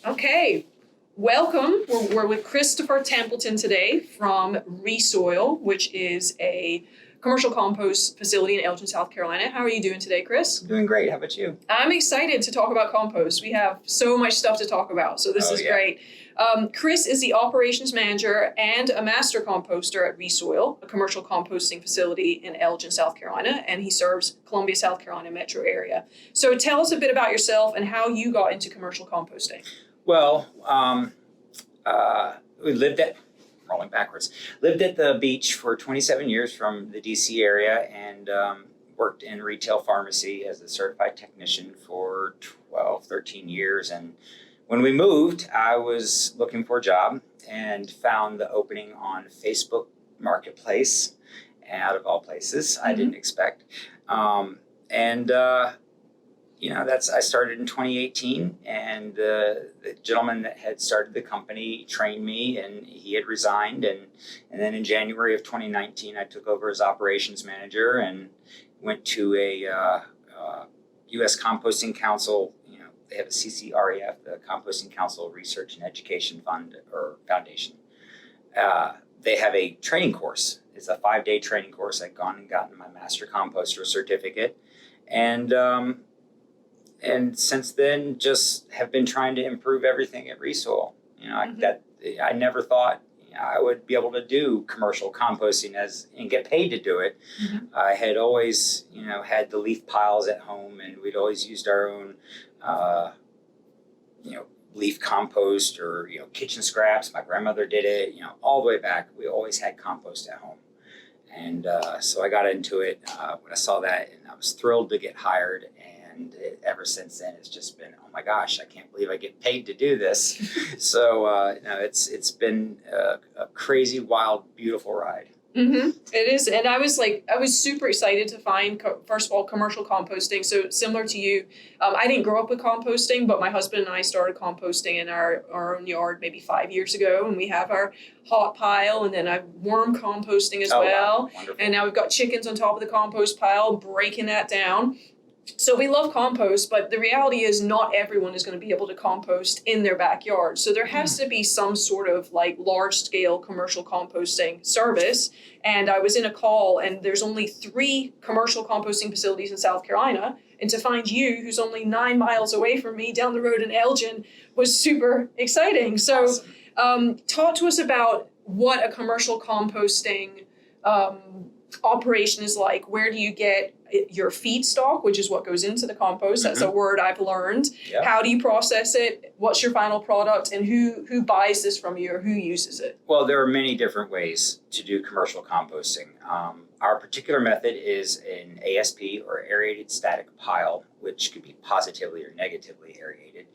Okay, welcome. We're with Christopher Templeton today from Resoil, which is a commercial compost facility in Elgin, South Carolina. How are you doing today, Chris? I'm doing great. How about you? I'm excited to talk about compost. We have so much stuff to talk about, so this is great. Chris is the operations manager and a master composter at Resoil, a commercial composting facility in Elgin, South Carolina, and he serves Columbia, South Carolina metro area. So tell us a bit about yourself and how you got into commercial composting. Well, we lived at the beach for 27 years from the DC area and worked in retail pharmacy as a certified technician for 13 years. And when we moved, I was looking for a job and found the opening on Facebook Marketplace, out of all places. I didn't expect. I started in 2018, and the gentleman that had started the company trained me, and he had resigned. And then in January of 2019, I took over as operations manager and went to a U.S. Composting Council. They have a CCREF, the Composting Council Research and Education Fund or Foundation. They have a training course. It's a 5-day training course. I'd gone and gotten my master composter certificate, and since then, just have been trying to improve everything at Resoil. I never thought I would be able to do commercial composting and get paid to do it. Mm-hmm. I had always, had the leaf piles at home, and we'd always used our own, leaf compost or kitchen scraps. My grandmother did it. All the way back, we always had compost at home, and so I got into it when I saw that, and I was thrilled to get hired. And ever since then, it's just been, oh my gosh, I can't believe I get paid to do this. So it's been a crazy, wild, beautiful ride. Mm-hmm. It is, and I was super excited to find first of all commercial composting. So similar to you, I didn't grow up with composting, but my husband and I started composting in our own yard maybe 5 years ago, and we have our hot pile, and then I've worm composting as well. Wow. Wonderful. And now we've got chickens on top of the compost pile, breaking that down. So we love compost, but the reality is not everyone is going to be able to compost in their backyard. So there has to be some sort of large scale commercial composting service. And I was in a call, and there's only 3 commercial composting facilities in South Carolina. And to find you, who's only 9 miles away from me down the road in Elgin, was super exciting. So awesome. Talk to us about what a commercial composting operation is like. Where do you get your feedstock, which is what goes into the compost? That's a word I've learned. Yep. How do you process it? What's your final product? And who buys this from you, or who uses it? Well, there are many different ways to do commercial composting. Our particular method is an ASP, or aerated static pile, which could be positively or negatively aerated.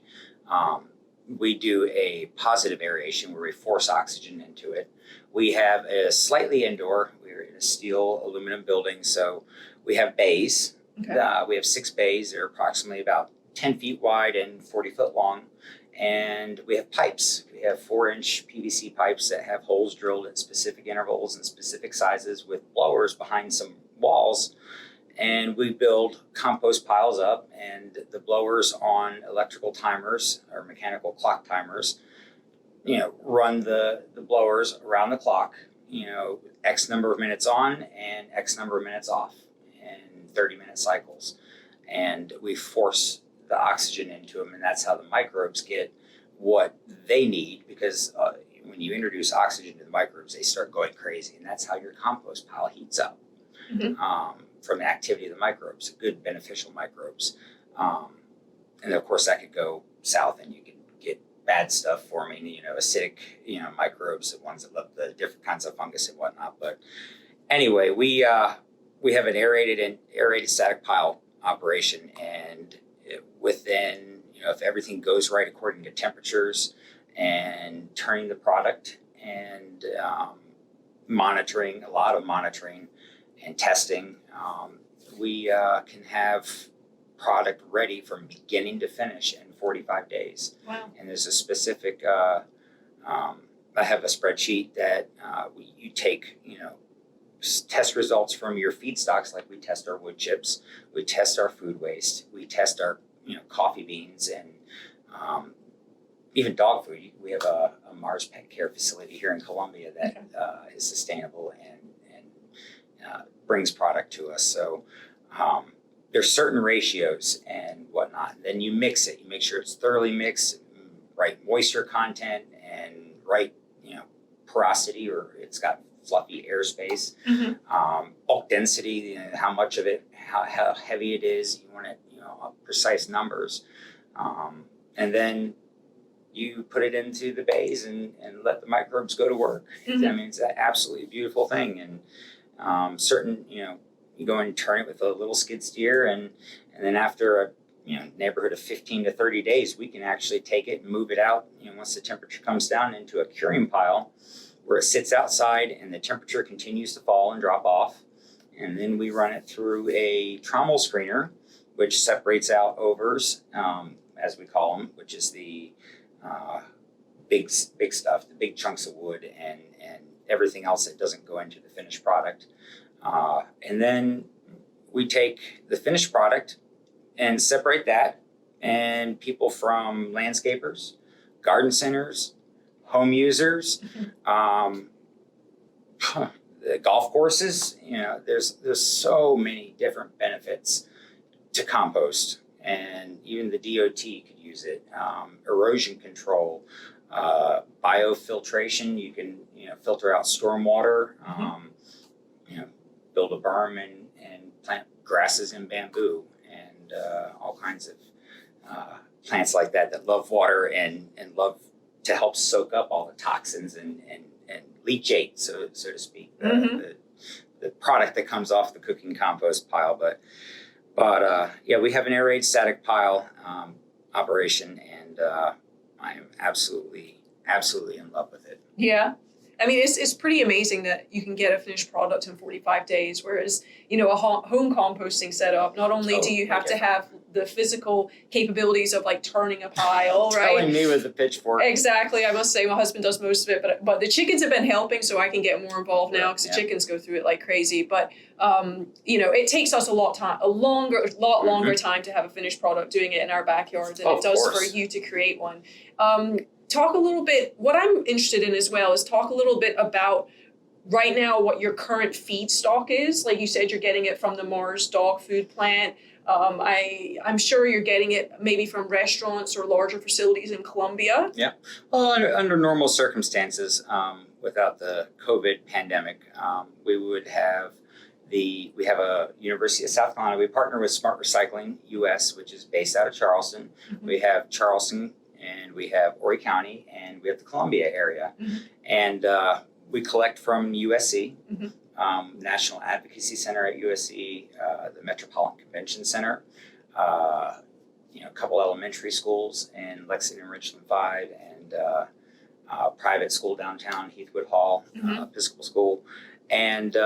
We do a positive aeration where we force oxygen into it. We have a slightly indoor. We're in a steel aluminum building, so we have bays. Okay. We have 6 bays. They're approximately about 10 feet wide and 40 foot long. And we have pipes. We have 4-inch PVC pipes that have holes drilled at specific intervals and specific sizes with blowers behind some walls. And we build compost piles up, and the blowers on electrical timers or mechanical clock timers, run the blowers around the clock, X number of minutes on and X number of minutes off in 30-minute cycles. And we force the oxygen into them, and that's how the microbes get what they need, because when you introduce oxygen to the microbes, they start going crazy, and that's how your compost pile heats up. Mm-hmm. From the activity of the microbes, good beneficial microbes. And of course that could go south, and you can get bad stuff forming, acidic, microbes, the ones that love the different kinds of fungus and whatnot. But anyway, we have an aerated static pile operation, and within, if everything goes right according to temperatures and turning the product and monitoring, a lot of monitoring and testing, we can have product ready from beginning to finish in 45 days. Wow. And there's a specific I have a spreadsheet that you take, test results from your feedstocks, like we test our wood chips, we test our food waste, we test our, coffee beans, and even dog food. We have a Mars Pet Care facility here in Columbia that is sustainable and brings product to us. So there's certain ratios and whatnot. And then you mix it. You make sure it's thoroughly mixed, right moisture content, and right, porosity, or it's got fluffy airspace. Bulk density, how much of it, how heavy it is. You want it, precise numbers. And then you put it into the bays and let the microbes go to work. I mean, it's an absolutely beautiful thing. And you go and turn it with a little skid steer, and then after a neighborhood of 15 to 30 days, we can actually take it and move it out, once the temperature comes down, into a curing pile where it sits outside and the temperature continues to fall and drop off. And then we run it through a trommel screener, which separates out overs, as we call them, which is the big stuff, the big chunks of wood and everything else that doesn't go into the finished product. And then we take the finished product and separate that, and people from landscapers, garden centers, home users, the golf courses, there's so many different benefits to compost, and even the DOT could use it. Erosion control, biofiltration, you can filter out stormwater, build a berm and plant grasses and bamboo, and all kinds of plants like that love water and love to help soak up all the toxins and leachate, so to speak, the product that comes off the cooking compost pile. But we have an aerated static pile operation, and I am absolutely in love with it. Yeah. I mean, it's pretty amazing that you can get a finished product in 45 days, whereas, a home composting setup, not only do you have to have the physical capabilities of like turning a pile, right? Telling me with the pitchfork. Exactly. I must say my husband does most of it, but the chickens have been helping, so I can get more involved now because the chickens go through it like crazy. But, it takes us a lot longer time to have a finished product doing it in our backyard than it does for you to create one. Talk a little bit, what I'm interested in as well is talk a little bit about right now what your current feedstock is. Like you said, you're getting it from the Mars dog food plant. I'm sure you're getting it maybe from restaurants or larger facilities in Columbia. Yeah. Well, under normal circumstances, without the COVID pandemic, we have a University of South Carolina. We partner with Smart Recycling US, which is based out of Charleston. We have Charleston, and we have Horry County, and we have the Columbia area. And we collect from USC, National Advocacy Center at USC, the Metropolitan Convention Center, a couple elementary schools in Lexington, Richland 5, and a private school downtown, Heathwood Hall, Episcopal School. And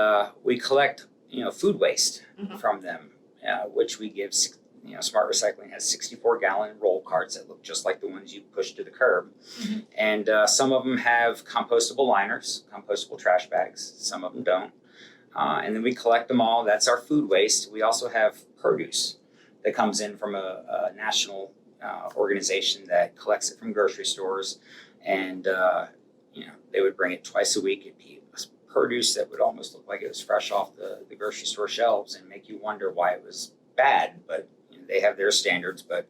we collect, food waste from them, which we give. Smart Recycling has 64-gallon roll carts that look just like the ones you push to the curb. And some of them have compostable liners, compostable trash bags. Some of them don't. And then we collect them all. That's our food waste. We also have produce that comes in from a national organization that collects it from grocery stores. And, they would bring it twice a week. It'd be produce that would almost look like it was fresh off the grocery store shelves and make you wonder why it was bad. But they have their standards, but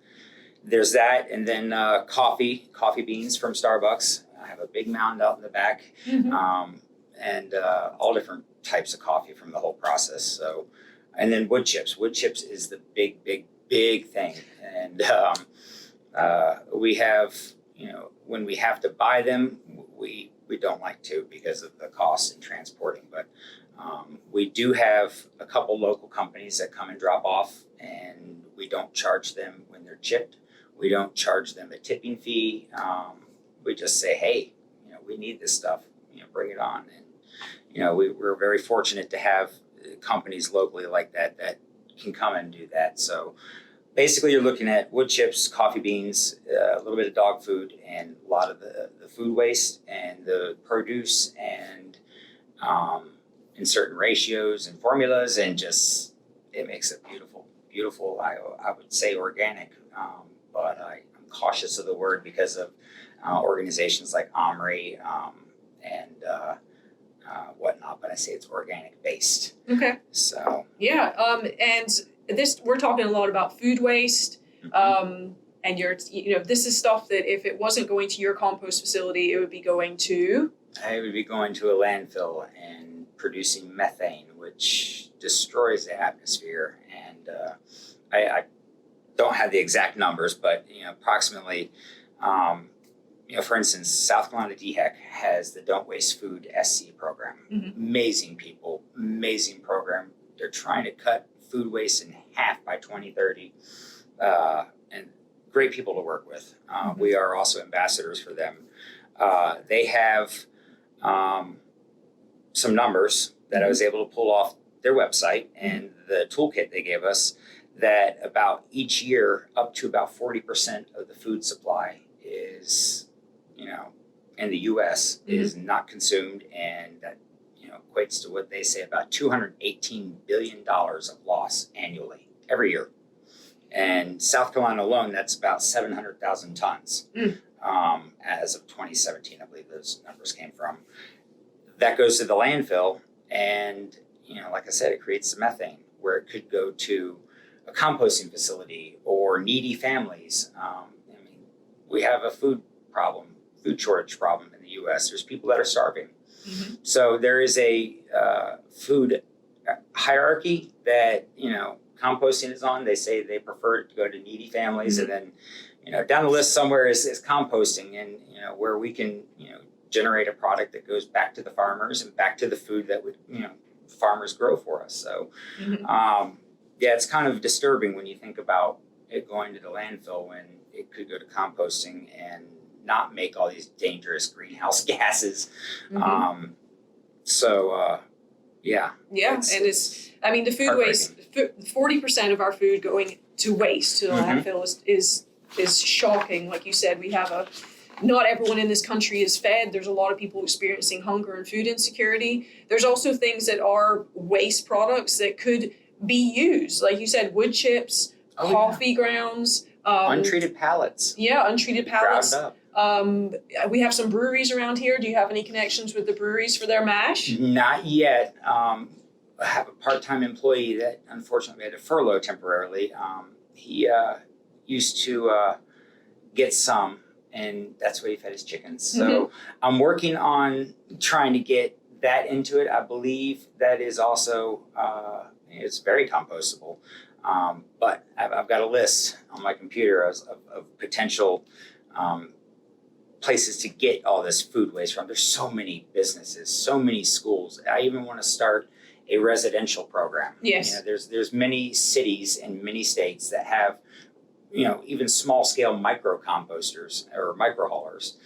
there's that. And then coffee beans from Starbucks. I have a big mound out in the back, and all different types of coffee from the whole process. So, and then wood chips. Wood chips is the big thing. And we have, when we have to buy them, we don't like to because of the cost in transporting, but we do have a couple local companies that come and drop off, and we don't charge them when they're chipped. We don't charge them a tipping fee. We just say, hey, we need this stuff, bring it on. And, we're very fortunate to have companies locally like that can come and do that. So basically you're looking at wood chips, coffee beans, a little bit of dog food, and a lot of the food waste and the produce, and in certain ratios and formulas, and just it makes it beautiful. I would say organic, but I'm cautious of the word because of organizations like Omri and whatnot. But I say it's organic based. Okay. So yeah, and this we're talking a lot about food waste. And this is stuff that if it wasn't going to your compost facility, it would be going to. I would be going to a landfill and producing methane, which destroys the atmosphere. And I don't have the exact numbers, but approximately, for instance, South Carolina DHEC has the Don't Waste Food SC program. Mm-hmm. Amazing people, amazing program. They're trying to cut food waste in half by 2030, and great people to work with. We are also ambassadors for them. They have some numbers that I was able to pull off their website and the toolkit they gave us, that about each year up to about 40% of the food supply is, in the U.S. is not consumed, and that equates to what they say about $218 billion of loss annually every year. And South Carolina alone, that's about 700,000 tons. As of 2017, I believe those numbers came from. That goes to the landfill, and like I said, it creates the methane, where it could go to a composting facility or needy families. We have a food shortage problem in the U.S. There's people that are starving. Mm-hmm. So there is a food hierarchy that composting is on. They say they prefer it to go to needy families, and then down the list somewhere is composting, and where we can generate a product that goes back to the farmers and back to the food that would farmers grow for us. So it's kind of disturbing when you think about it going to the landfill when it could go to composting and not make all these dangerous greenhouse gases. Yeah, and the food waste, 40% of our food going to waste to the landfill is shocking. Like you said, not everyone in this country is fed. There's a lot of people experiencing hunger and food insecurity. There's also things that are waste products that could be used. Like you said, wood chips, coffee grounds. Untreated pallets. Yeah, untreated pallets. Ground up. We have some breweries around here. Do you have any connections with the breweries for their mash? Not yet. I have a part-time employee that unfortunately had to furlough temporarily. He used to get some, and that's what he fed his chickens. So I'm working on trying to get that into it. I believe that is also, it's very compostable. But I've got a list on my computer of potential places to get all this food waste from. There's so many businesses, so many schools. I even want to start a residential program. Yes. There's many cities and many states that have, even small scale micro composters or micro haulers.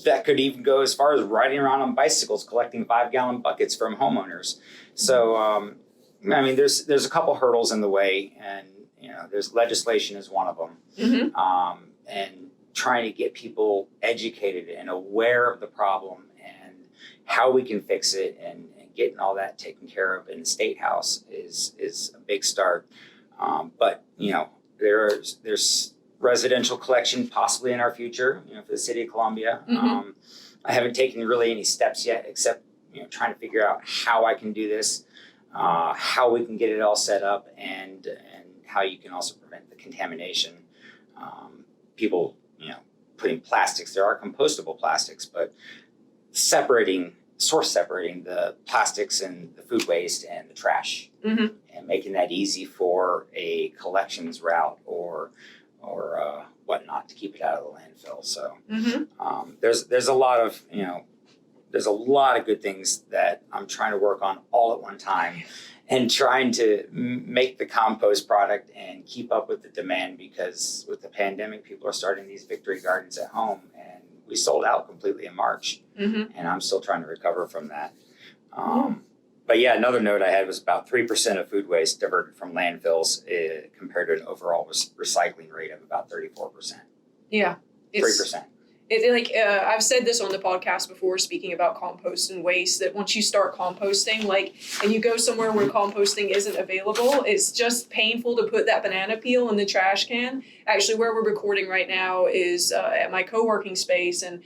That could even go as far as riding around on bicycles collecting 5-gallon buckets from homeowners. So, there's a couple hurdles in the way, and there's legislation is one of them, and trying to get people educated and aware of the problem and how we can fix it, and getting all that taken care of in the State House is a big start. But there's residential collection possibly in our future, for the city of Columbia. I haven't taken really any steps yet, except trying to figure out how I can do this. How we can get it all set up, and how you can also prevent the contamination. People, putting plastics, there are compostable plastics, but separating the plastics and the food waste and the trash, and making that easy for a collections route or whatnot to keep it out of the landfill. So there's a lot of, there's a lot of good things that I'm trying to work on all at one time, and trying to make the compost product and keep up with the demand, because with the pandemic, people are starting these victory gardens at home, and we sold out completely in March, and I'm still trying to recover from that. But yeah, another note I had was about 3% of food waste diverted from landfills compared to an overall recycling rate of about 34%. Yeah. 3%. I've said this on the podcast before, speaking about compost and waste, that once you start composting, and you go somewhere where composting isn't available, it's just painful to put that banana peel in the trash can. Actually, where we're recording right now is at my co-working space, and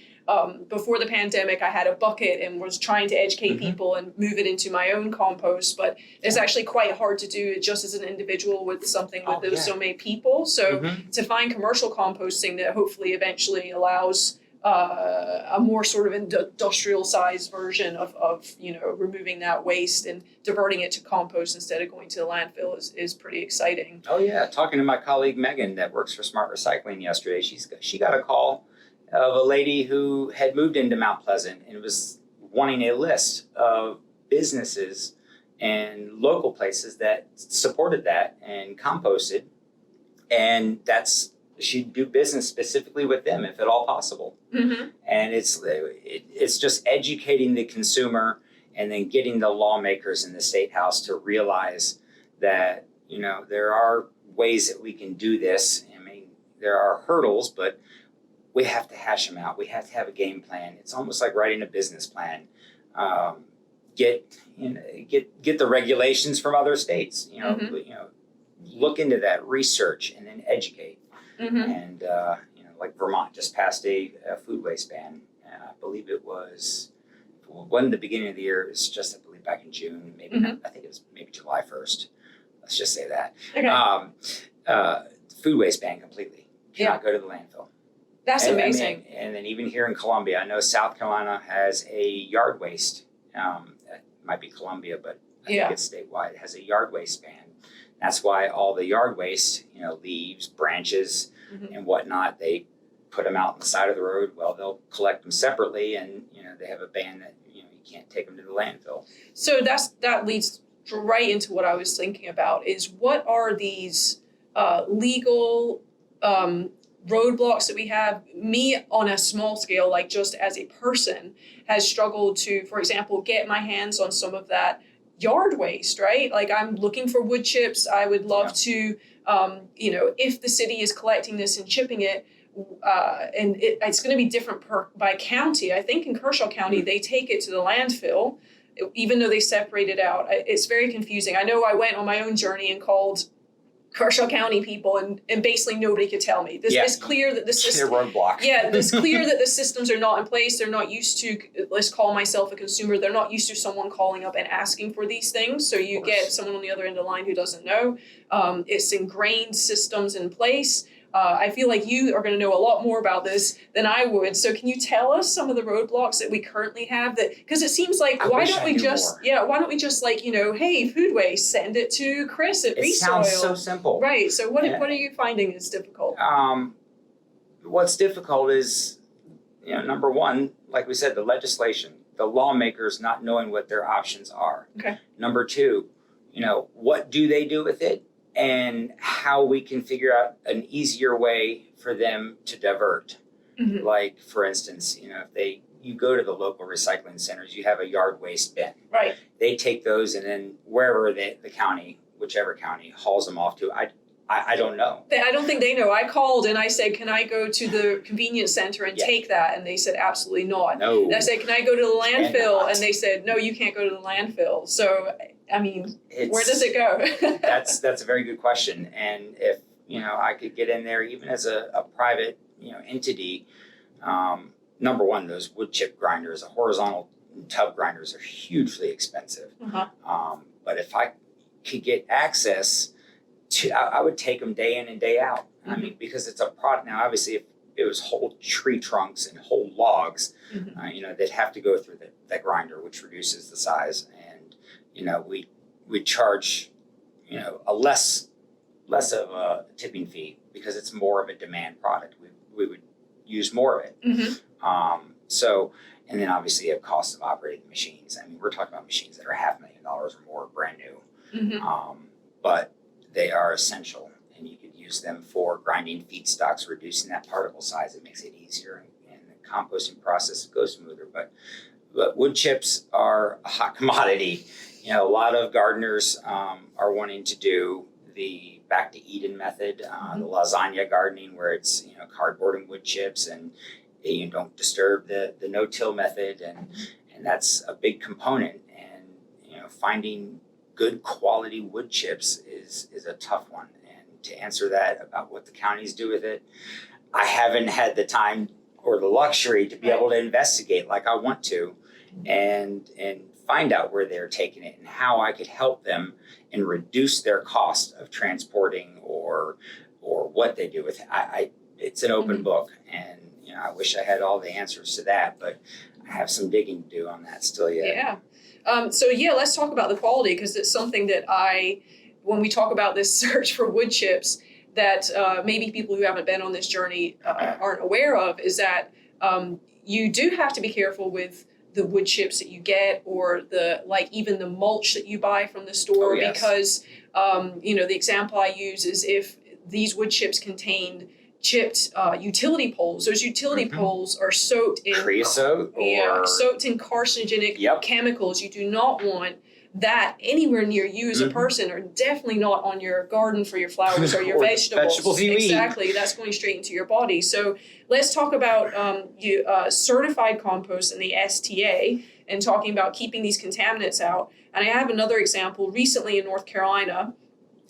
before the pandemic, I had a bucket and was trying to educate people and move it into my own compost, but it's actually quite hard to do it just as an individual with something with so many people. So to find commercial composting that hopefully eventually allows a more sort of industrial sized version of removing that waste and diverting it to compost instead of going to the landfill is pretty exciting. Oh yeah, talking to my colleague Megan that works for Smart Recycling yesterday, she got a call of a lady who had moved into Mount Pleasant and was wanting a list of businesses and local places that supported that and composted, and she'd do business specifically with them if at all possible. And it's just educating the consumer and then getting the lawmakers in the state house to realize that there are ways that we can do this. I mean, there are hurdles, but we have to hash them out. We have to have a game plan. It's almost like writing a business plan. Get the regulations from other states. Look into that, research, and then educate. And like Vermont just passed a food waste ban. I believe it wasn't the beginning of the year. It was just, I believe, back in June. Maybe not, I think it was maybe July 1st. Let's just say that. Okay. Food waste ban completely. Cannot go to the landfill. That's amazing. And then even here in Columbia, I know South Carolina has a yard waste. It might be Columbia, but I think it's statewide. It has a yard waste ban. That's why all the yard waste, leaves, branches, and whatnot, they put them out on the side of the road. Well, they'll collect them separately, and they have a ban that you can't take them to the landfill. So that leads right into what I was thinking about: is what are these legal roadblocks that we have? Me on a small scale, like just as a person, has struggled to, for example, get my hands on some of that yard waste, right? Like I'm looking for wood chips. I would love to, if the city is collecting this and chipping it, and it's going to be different by county. I think in Kershaw County, they take it to the landfill, even though they separate it out. It's very confusing. I know I went on my own journey and called Kershaw County people, and basically nobody could tell me. It's clear that the system. Roadblock. It's clear that the systems are not in place. They're not used to. Let's call myself a consumer. They're not used to someone calling up and asking for these things. So you get someone on the other end of the line who doesn't know. It's ingrained systems in place. I feel like you are going to know a lot more about this than I would. So can you tell us some of the roadblocks that we currently have? Because it seems like why don't we just hey, food waste, send it to Chris at Resoil. It sounds so simple, right? So what are you finding is difficult? What's difficult is number one, like we said, the legislation, the lawmakers not knowing what their options are. Okay. Number two, what do they do with it? And how we can figure out an easier way for them to divert. Like, for instance, if you go to the local recycling centers, you have a yard waste bin. Right. They take those and then wherever the county, whichever county, hauls them off to. I don't know. I don't think they know. I called and I said, can I go to the convenience center and take that? And they said, absolutely not. No. And I said, can I go to the landfill? And they said, no, you can't go to the landfill. So, I mean, where does it go? That's a very good question. And if, I could get in there even as a private, entity, number one, those wood chip grinders, the horizontal tub grinders are hugely expensive. But if I could get access I would take them day in and day out. I mean, because it's a product. Now, obviously, if it was whole tree trunks and whole logs, they'd have to go through that grinder, which reduces the size. And, we charge, a less of a tipping fee because it's more of a demand product. We would use more of it. And then obviously you have costs of operating the machines. I mean, we're talking about machines that are $500,000 or more brand new. But they are essential, and you could use them for grinding feedstocks, reducing that particle size. It makes it easier, and the composting process goes smoother. But wood chips are a hot commodity, You know, a lot of gardeners are wanting to do the back to Eden method, the lasagna gardening, where it's, you know, cardboard and wood chips, and you don't disturb the no-till method, and that's a big component. And you know, finding good quality wood chips is a tough one. And to answer that about what the counties do with it, I haven't had the time or the luxury to be able to investigate like I want to, and find out where they're taking it and how I could help them and reduce their cost of transporting or what they do with it. It's an open book, and you know, I wish I had all the answers to that, but I have some digging to do on that still yet. Yeah. So let's talk about the quality, because it's something that when we talk about this search for wood chips, that maybe people who haven't been on this journey aren't aware of, is that you do have to be careful with the wood chips that you get, or even the mulch that you buy from the store, because you know, the example I use is if these wood chips contained chipped utility poles. Those utility poles are soaked in creosote, soaked in carcinogenic chemicals. You do not want that anywhere near you as a person, or definitely not on your garden for your flowers or your vegetables. Exactly, that's going straight into your body. So let's talk about certified compost and the STA, and talking about keeping these contaminants out. And I have another example. Recently in North Carolina,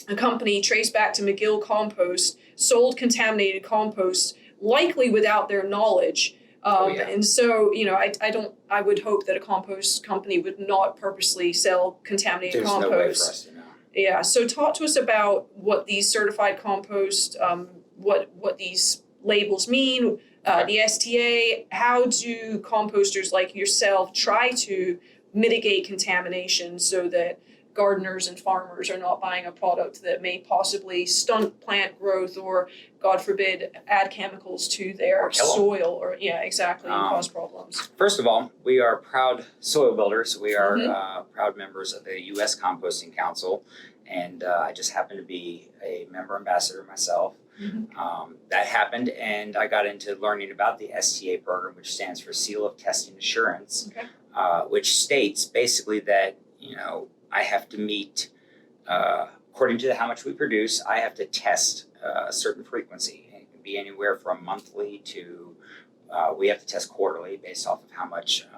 a company traced back to McGill Compost sold contaminated compost, likely without their knowledge. And so, you know, I would hope that a compost company would not purposely sell contaminated compost. There's no way for us to know. Yeah. So talk to us about what these certified compost, what these labels mean, the STA. How do composters like yourself try to mitigate contamination so that gardeners and farmers are not buying a product that may possibly stunt plant growth, or, God forbid, add chemicals to their soil, or and cause problems? First of all, we are proud soil builders. We are proud members of the U.S. Composting Council, and I just happen to be a member ambassador myself. That happened, and I got into learning about the STA program, which stands for Seal of Testing Assurance, which states basically that, you know, I have to meet, according to how much we produce, I have to test a certain frequency. It can be anywhere from monthly to, we have to test quarterly based off of how much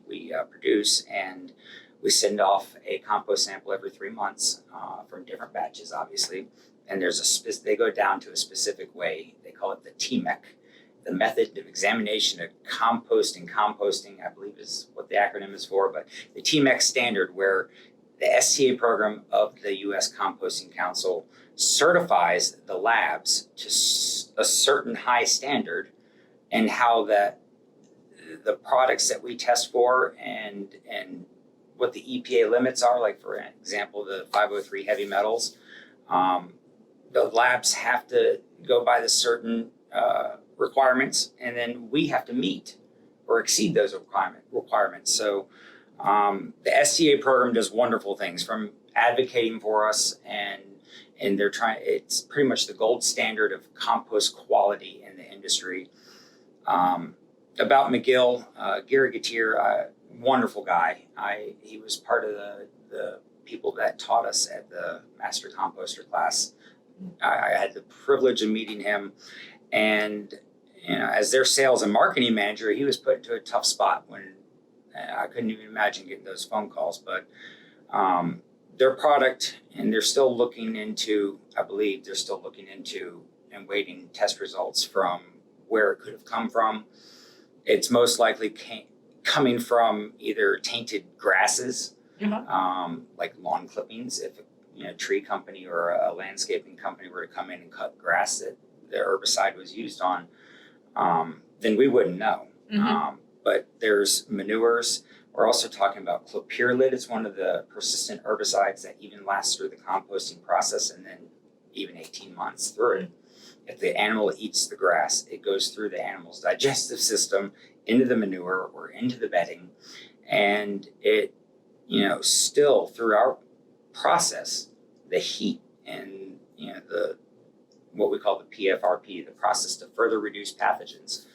we produce. And we send off a compost sample every 3 months from different batches, obviously. And they go down to a specific way. They call it the TMEC. The method of examination of composting, I believe is what the acronym is for, but the TMEC standard, where the STA program of the U.S. Composting Council certifies the labs to a certain high standard, and how the products that we test for and what the EPA limits are, like for example, the 503 heavy metals, the labs have to go by the certain requirements, and then we have to meet or exceed those requirements. So the STA program does wonderful things, from advocating for us, and it's pretty much the gold standard of compost quality in the industry. About McGill, Gary Gatier, wonderful guy. He was part of the people that taught us at the Master Composter class. I had the privilege of meeting him, and you know, as their sales and marketing manager, he was put into a tough spot when I couldn't even imagine getting those phone calls. But their product, and they're still looking into, I believe they're still looking into and waiting test results from where it could have come from. It's most likely coming from either tainted grasses, like lawn clippings. If a tree company or a landscaping company were to come in and cut grass that the herbicide was used on, then we wouldn't know. But there's manures. We're also talking about clopyralid. It's one of the persistent herbicides that even lasts through the composting process, and then even 18 months through it. If the animal eats the grass, it goes through the animal's digestive system into the manure or into the bedding, and it, still through our process, the heat and the what we call the PFRP, the process to further reduce pathogens,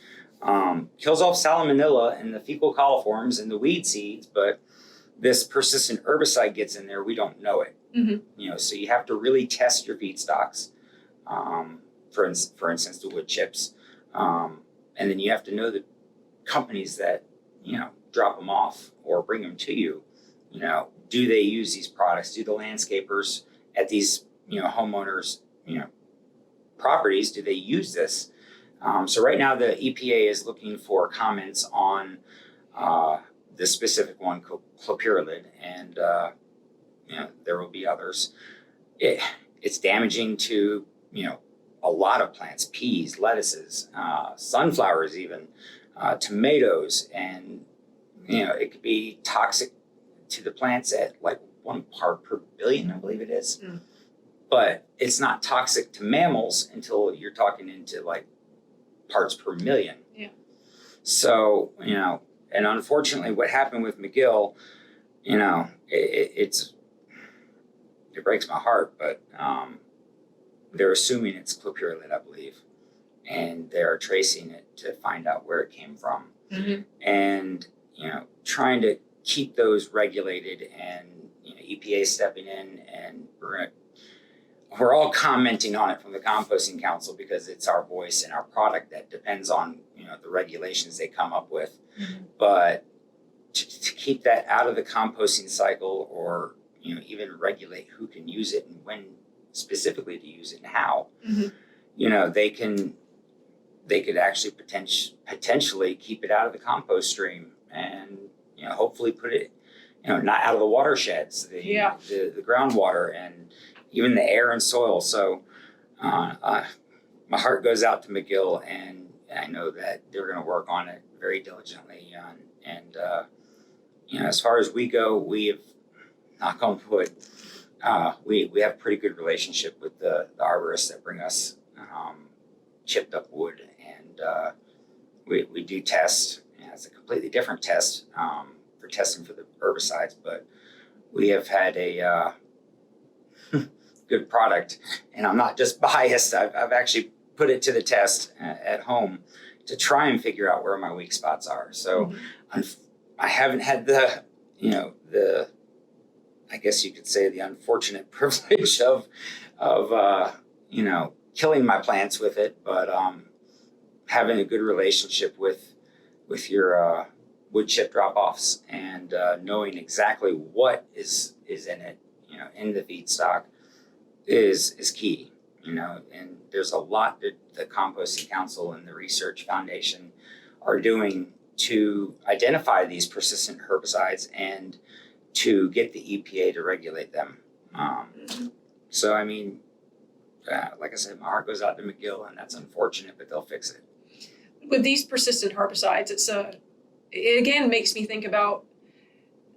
kills off salmonella and the fecal coliforms and the weed seeds, but this persistent herbicide gets in there, we don't know it. So you have to really test your feedstocks. For instance, the wood chips, and then you have to know the companies that drop them off or bring them to you. Do they use these products? Do the landscapers at these homeowners properties, do they use this? So right now the EPA is looking for comments on this specific one, clopyralid, and there will be others. It's damaging to a lot of plants: peas, lettuces, sunflowers, even tomatoes, and it could be toxic to the plants at like 1 part per billion, I believe it is. But it's not toxic to mammals until you're talking into like parts per million. So and unfortunately, what happened with McGill, it breaks my heart, but they're assuming it's clopyralid, I believe, and they're tracing it to find out where it came from, and trying to keep those regulated, and EPA stepping in, and we're all commenting on it from the Composting Council because it's our voice and our product that depends on the regulations they come up with. But to keep that out of the composting cycle, or even regulate who can use it and when specifically to use it and how, they could actually potentially keep it out of the compost stream, and hopefully put it not out of the watersheds, the groundwater, and even the air and soil. So my heart goes out to McGill, and I know that they're going to work on it very diligently. And as far as we go, we have, knock on wood, we have a pretty good relationship with the arborists that bring us chipped up wood, and we do test. It's a completely different test for testing for the herbicides, but we have had a good product, and I'm not just biased. I've actually put it to the test at home to try and figure out where my weak spots are. So I haven't had the I guess you could say the unfortunate privilege of killing my plants with it, but having a good relationship with your wood chip drop-offs, and knowing exactly what is in it, in the feedstock is key. And there's a lot that the Composting Council and the Research Foundation are doing to identify these persistent herbicides and to get the EPA to regulate them. So I mean, like I said, my heart goes out to McGill, and that's unfortunate, but they'll fix it. With these persistent herbicides, it again makes me think about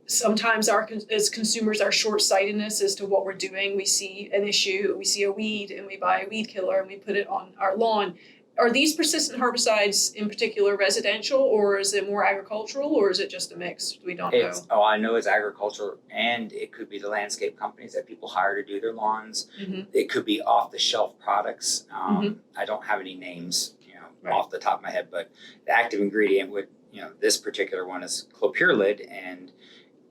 sometimes as consumers, our short-sightedness as to what we're doing. We see an issue, we see a weed, and we buy a weed killer and we put it on our lawn. Are these persistent herbicides in particular residential, or is it more agricultural, or is it just a mix? We don't know. I know it's agriculture, and it could be the landscape companies that people hire to do their lawns. It could be off-the-shelf products. I don't have any names, off the top of my head, but the active ingredient would, this particular one is clopyralid, and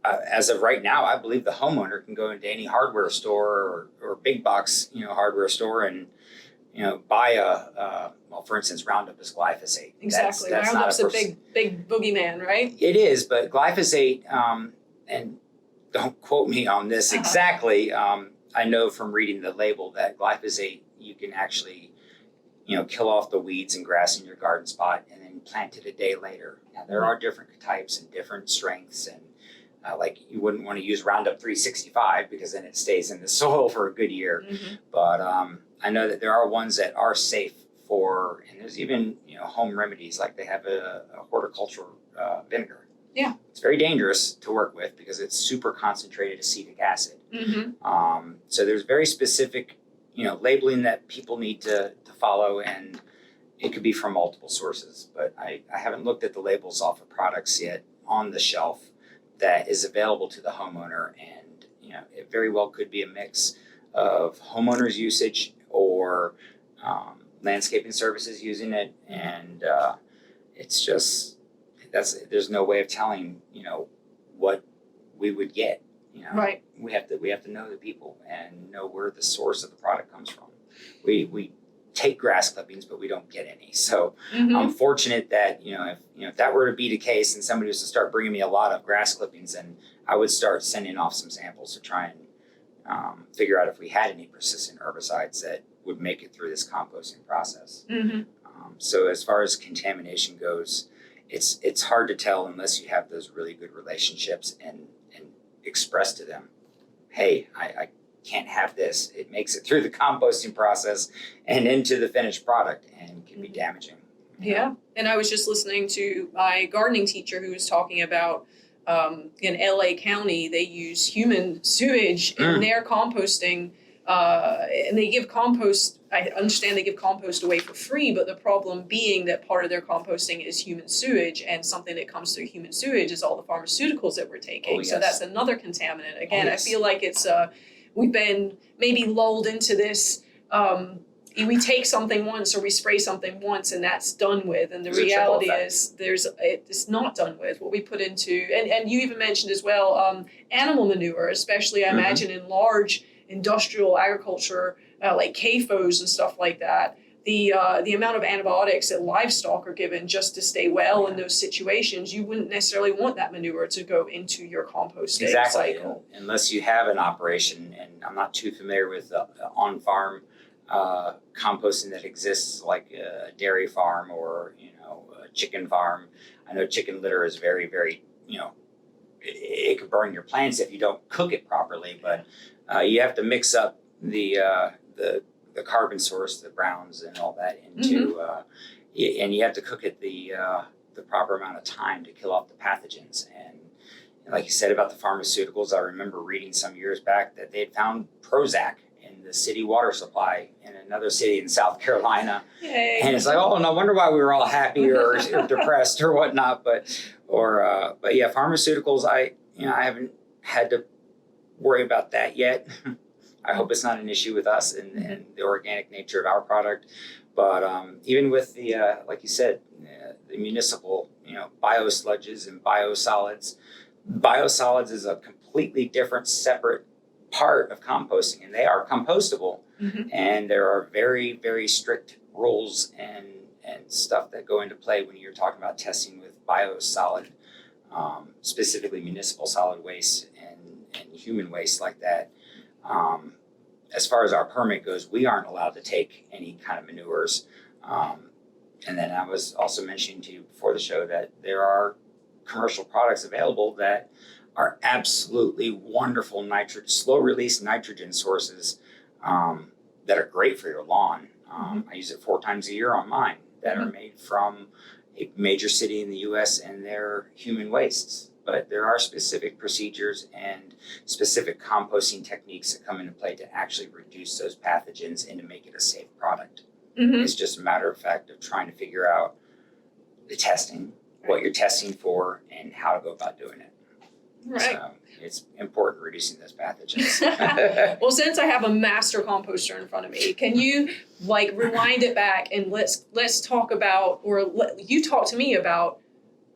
as of right now, I believe the homeowner can go into any hardware store or big box, hardware store, and buy for instance, Roundup is glyphosate. Exactly. That's Roundup's a big boogeyman, right? It is, but glyphosate, and don't quote me on this exactly. I know from reading the label that glyphosate, you can actually, kill off the weeds and grass in your garden spot and then plant it a day later. Now, there are different types and different strengths, and like you wouldn't want to use Roundup 365 because then it stays in the soil for a good year. But I know that there are ones that are safe for, and there's even home remedies, like they have a horticultural vinegar. Yeah, it's very dangerous to work with because it's super concentrated acetic acid. So there's very specific labeling that people need to follow, and it could be from multiple sources. But I haven't looked at the labels off of products yet on the shelf that is available to the homeowner, and it very well could be a mix of homeowners' usage or landscaping services using it, and it's just there's no way of telling we would get. You know, Right. we have to know the people and know where the source of the product comes from. We take grass clippings, but we don't get any. So I'm fortunate that if that were to be the case, and somebody was to start bringing me a lot of grass clippings, then I would start sending off some samples to try and figure out if we had any persistent herbicides that would make it through this composting process. So as far as contamination goes, it's hard to tell unless you have those really good relationships and express to them, hey, I can't have this. It makes it through the composting process and into the finished product and can be damaging. Yeah. And I was just listening to my gardening teacher who was talking about in LA County, they use human sewage in their composting. And they give compost, I understand they give compost away for free, but the problem being that part of their composting is human sewage, and something that comes through human sewage is all the pharmaceuticals that we're taking. Oh, yes. So that's another contaminant. Again, yes. I feel like it's, we've been maybe lulled into this, we take something once or we spray something once and that's done with. And the reality is it's not done with. What we put into, and you even mentioned as well, animal manure, especially I imagine in large industrial agriculture, like CAFOs and stuff like that, the amount of antibiotics that livestock are given just to stay well in those situations, you wouldn't necessarily want that manure to go into your composting cycle. Unless you have an operation, and I'm not too familiar with on-farm composting that exists, like a dairy farm or a chicken farm. I know chicken litter is very, very it can burn your plants if you don't cook it properly, but you have to mix up the carbon source, the browns and all that into, and you have to cook it the proper amount of time to kill off the pathogens. And like you said about the pharmaceuticals, I remember reading some years back that they had found Prozac in the city water supply in another city in South Carolina. Yay. And it's like, oh, no wonder why we were all happy or depressed or whatnot. But yeah, pharmaceuticals, I haven't had to worry about that yet. I hope it's not an issue with us and the organic nature of our product. But even with the, like you said, the municipal, biosludges and biosolids is a completely different, separate part of composting, and they are compostable. And there are very, very strict rules and stuff that go into play when you're talking about testing with biosolid, specifically municipal solid waste and human waste like that. As far as our permit goes, we aren't allowed to take any kind of manures. And then I was also mentioning to you before the show that there are commercial products available that are absolutely wonderful slow release nitrogen sources that are great for your lawn. I use it 4 times a year on mine that are made from a major city in the US and they're human wastes. But there are specific procedures and specific composting techniques that come into play to actually reduce those pathogens and to make it a safe product. It's just a matter of fact of trying to figure out the testing, what you're testing for, and how to go about doing it. Right. So it's important reducing those pathogens. Well, since I have a master composter in front of me, can you rewind it back and let's talk about, or you talk to me about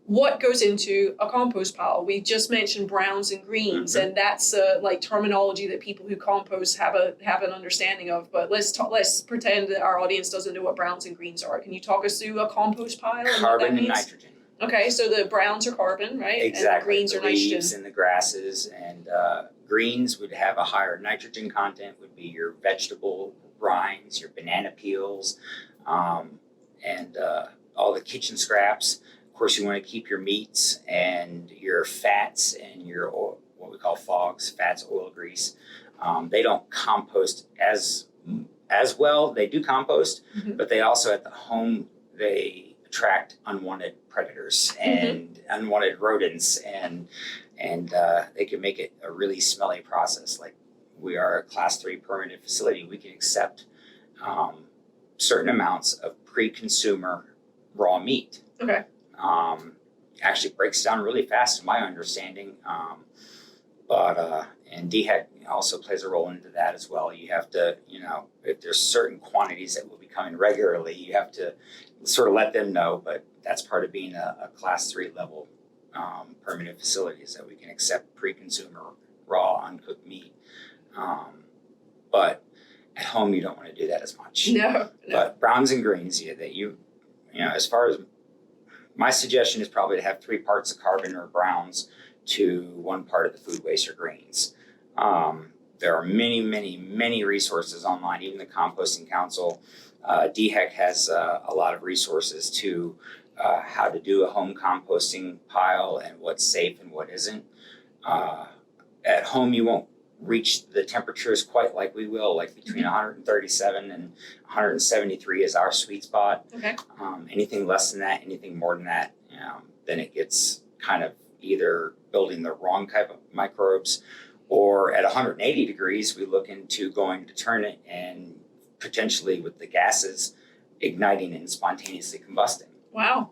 what goes into a compost pile. We just mentioned browns and greens, and that's terminology that people who compost have an understanding of. But let's pretend that our audience doesn't know what browns and greens are. Can you talk us through a compost pile? Carbon and nitrogen. Okay, so the browns are carbon, right? Exactly. And the greens are nitrogen. Leaves and the grasses, and greens would have a higher nitrogen content. Would be your vegetable rinds, your banana peels, and all the kitchen scraps. Of course, you want to keep your meats and your fats and your oil, what we call fogs, fats, oil, grease. They don't compost as well. They do compost, but they also at the home they attract unwanted predators and unwanted rodents, and they can make it a really smelly process. Like, we are a Class 3 permitted facility. We can accept certain amounts of pre-consumer raw meat. Okay. Actually breaks down really fast, to my understanding. And DHEC also plays a role into that as well. You have to, if there's certain quantities that will be coming regularly, you have to sort of let them know. But that's part of being a Class 3 level permanent facilities that we can accept pre-consumer raw uncooked meat. But at home, you don't want to do that as much. No. But browns and greens, as far as my suggestion is probably to have 3 parts of carbon or browns to 1 part of the food waste or greens. There are many, many, many resources online. Even the Composting Council, DHEC has a lot of resources to how to do a home composting pile and what's safe and what isn't. At home, you won't reach the temperatures quite like we will, like between 137 and 173 is our sweet spot. Okay. Anything less than that, anything more than that, then it gets kind of either building the wrong type of microbes, or at 180 degrees, we look into going to turn it and potentially with the gases igniting and spontaneously combusting. Wow.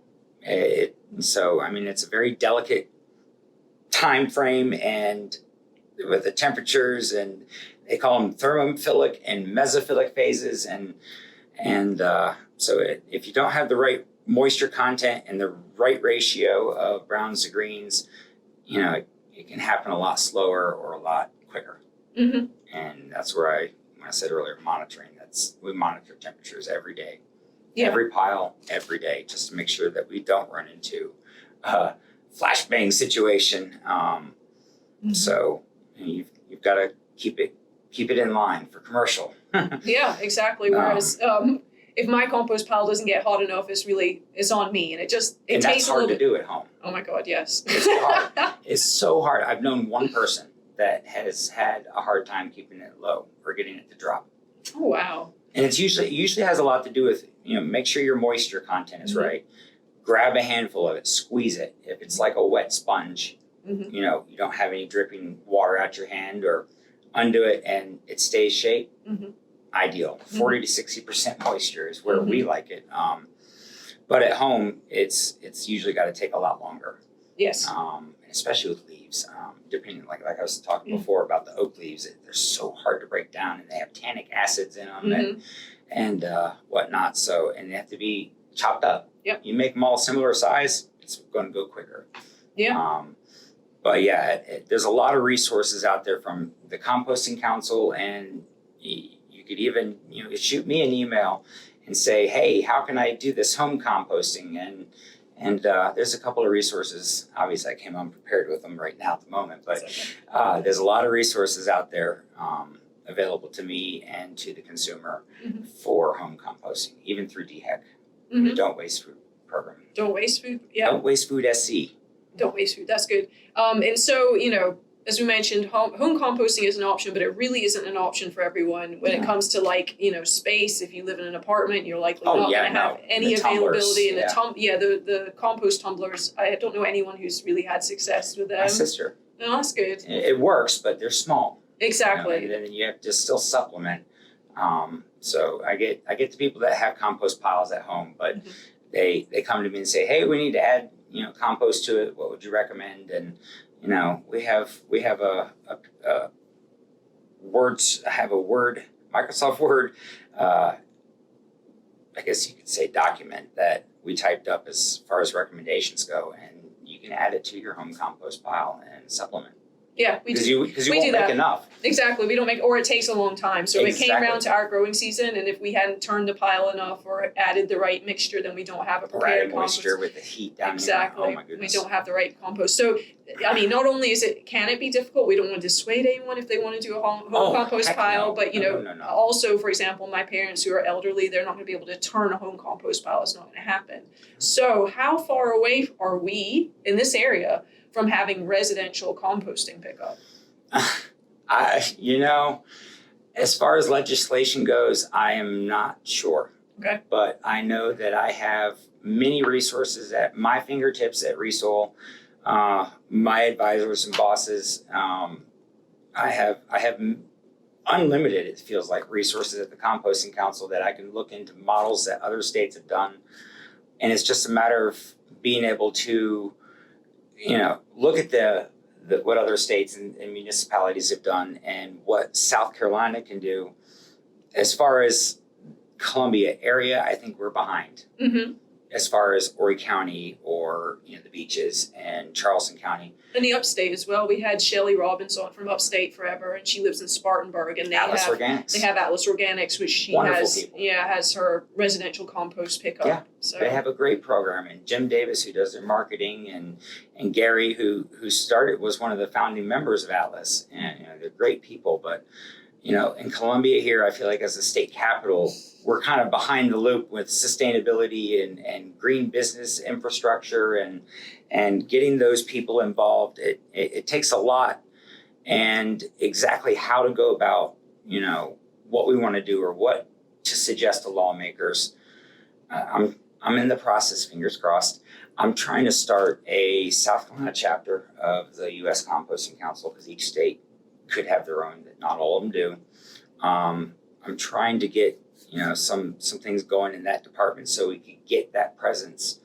So, it's a very delicate time frame, and with the temperatures, and they call them thermophilic and mesophilic phases, and so if you don't have the right moisture content and the right ratio of browns to greens, it can happen a lot slower or a lot quicker. Mm-hmm. And that's where when I said earlier, monitoring. We monitor temperatures every day, every pile, every day, just to make sure that we don't run into a flashbang situation. So you've got to keep it in line for commercial. Yeah, exactly. Whereas if my compost pile doesn't get hot enough, it's on me, and it takes that's a hard little to bit. do at home. Oh my God, yes. It's hard. It's so hard. I've known one person that has had a hard time keeping it low or getting it to drop. Oh wow. And it usually has a lot to do with, make sure your moisture content is right. Grab a handful of it, squeeze it. If it's like a wet sponge, you don't have any dripping water out your hand, or undo it and it stays shape. Ideal. 40 to 60% moisture is where we like it. But at home, it's usually got to take a lot longer. Yes. Especially with leaves, depending, like I was talking before about the oak leaves, they're so hard to break down, and they have tannic acids in them and whatnot. So, and they have to be chopped up. Yep. You make them all similar size, it's going to go quicker. Yeah. But yeah, there's a lot of resources out there from the Composting Council, and you could even shoot me an email and say, hey, how can I do this home composting? And there's a couple of resources. Obviously, I came unprepared with them right now at the moment, but there's a lot of resources out there available to me and to the consumer for home composting, even through DHEC, the Don't Waste Food program. Don't waste food. Yeah. Don't Waste Food SC. Don't waste food. That's good. And so, as we mentioned, home composting is an option, but it really isn't an option for everyone when it comes to space. If you live in an apartment, you're likely not going to have any availability. And the compost tumblers, I don't know anyone who's really had success with them. My sister. No, that's good. It works, but they're small. Exactly. And then you have to still supplement. So I get the people that have compost piles at home, but they come to me and say, hey, we need to add compost to it. What would you recommend? And we have a Microsoft Word, I guess you could say document that we typed up as far as recommendations go, and you can add it to your home compost pile and supplement. Yeah, we do. Because you won't make enough. Exactly. We don't make, or it takes a long time. So if it came around to our growing season, and if we hadn't turned the pile enough or added the right mixture, then we don't have a prepared compost. Moisture with the heat down Exactly. here. Oh my goodness. We don't have the right compost. So, not only can it be difficult, we don't want to dissuade anyone if they want to do a home compost pile, no. but No. also, for example, my parents who are elderly, they're not going to be able to turn a home compost pile. It's not going to happen. So how far away are we in this area from having residential composting pickup? As far as legislation goes, I am not sure. Okay. But I know that I have many resources at my fingertips at Resol. My advisors and bosses, I have unlimited, it feels like, resources at the Composting Council that I can look into models that other states have done. And it's just a matter of being able to, look at what other states and municipalities have done and what South Carolina can do. As far as Columbia area, I think we're behind. as far as Horry County or the beaches and Charleston County. In the upstate as well, we had Shelly Robbins on from upstate forever, and she lives in Spartanburg, and Atlas Organics. They have Atlas Organics, which she Wonderful has. people. Yeah, has her residential compost pickup. Yeah, so they have a great program, and Jim Davis, who does their marketing, and Gary, who was one of the founding members of Atlas, and they're great people. But in Columbia here, I feel like as a state capital, we're kind of behind the loop with sustainability and green business infrastructure and getting those people involved. It takes a lot, and exactly how to go about what we want to do or what to suggest to lawmakers. I'm in the process, fingers crossed. I'm trying to start a South Carolina chapter of the U.S. Composting Council, because each state could have their own, but not all of them do. I'm trying to get some things going in that department so we could get that presence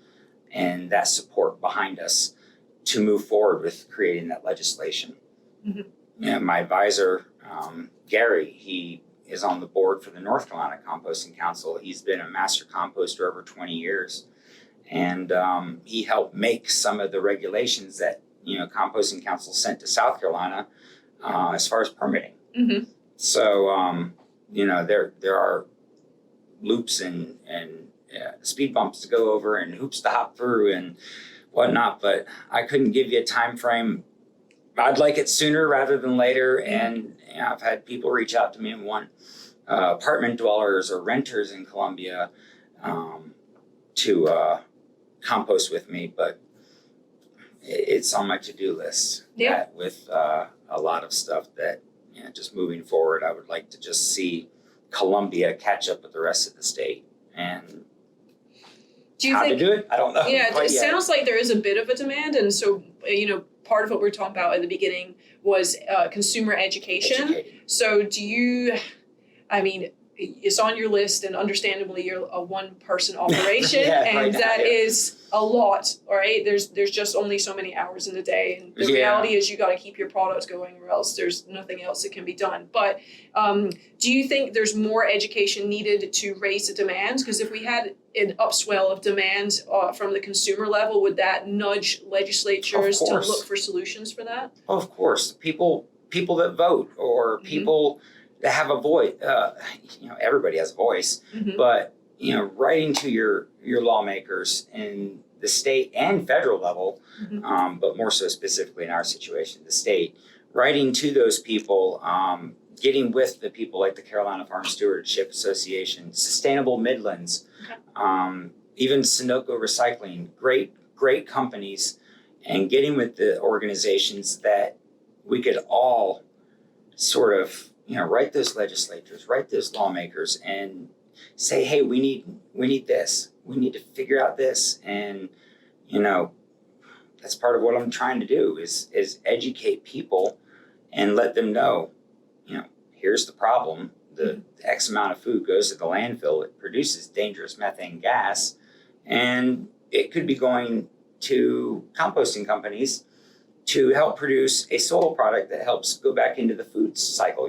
and that support behind us to move forward with creating that legislation. Mm-hmm. My advisor, Gary, he is on the board for the North Carolina Composting Council. He's been a master composter over 20 years. And he helped make some of the regulations that, Composting Council sent to South Carolina as far as permitting. Mm-hmm. So, there are loops and speed bumps to go over and hoops to hop through and whatnot, but I couldn't give you a time frame. I'd like it sooner rather than later. And I've had people reach out to me and want apartment dwellers or renters in Columbia to compost with me, but it's on my to-do list. Yeah. With a lot of stuff that, just moving forward, I would like to just see Columbia catch up with the rest of the state. And do you how think, to do it, I don't know. Yeah, it sounds like there is a bit of a demand, and so part of what we were talking about at the beginning was consumer education. So do you? I mean, it's on your list, and understandably, you're a one-person operation, and that is a lot. All right, there's just only so many hours in the day, and the reality is you got to keep your product going, or else there's nothing else that can be done. But do you think there's more education needed to raise the demand? Because if we had an upswell of demand from the consumer level, would that nudge legislatures to look for solutions for that? Of course, people that vote or people that have a voice. Everybody has a voice, but writing to your lawmakers in the state and federal level, but more so specifically in our situation, the state, writing to those people, getting with the people like the Carolina Farm Stewardship Association, Sustainable Midlands, even Sunoco Recycling, great companies, and getting with the organizations that we could all sort of write those legislators, write those lawmakers, and say, hey, we need this. We need to figure out this. And, that's part of what I'm trying to do is educate people and let them know, here's the problem. The X amount of food goes to the landfill. It produces dangerous methane gas, and it could be going to composting companies to help produce a soil product that helps go back into the food cycle,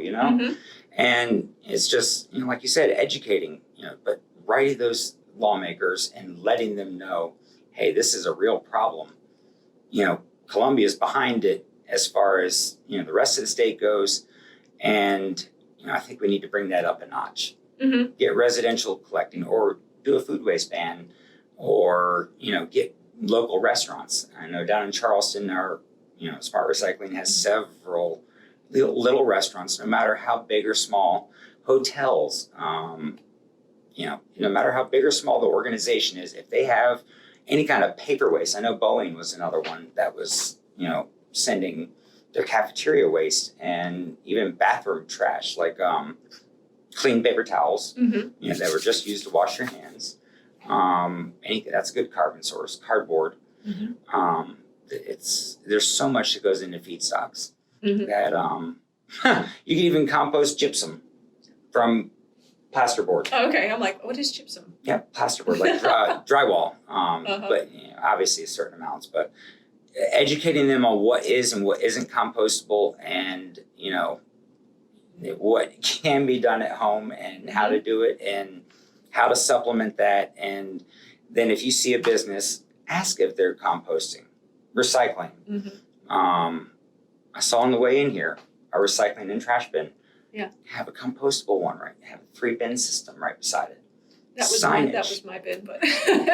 And it's just, like you said, educating, but writing those lawmakers and letting them know, hey, this is a real problem. Columbia's behind it as far as, the rest of the state goes. And, I think we need to bring that up a notch. Get residential collecting, or do a food waste ban, or, get local restaurants. I know down in Charleston, our Smart Recycling has several little restaurants, no matter how big or small, hotels, no matter how big or small the organization is, if they have any kind of paper waste. I know Boeing was another one that was, sending their cafeteria waste and even bathroom trash, like clean paper towels, that were just used to wash your hands. Anything that's a good carbon source, cardboard. There's so much that goes into feedstocks that you can even compost gypsum from plasterboard. Oh, okay, I'm like, what is gypsum? Yeah, plasterboard, like drywall. But obviously certain amounts. But educating them on what is and what isn't compostable, and what can be done at home, and how to do it, and how to supplement that, and then if you see a business, ask if they're composting, recycling. I saw on the way in here a recycling and trash bin. Yeah. Have a compostable one, right? Have a 3-bin system right beside it. That was my bin, but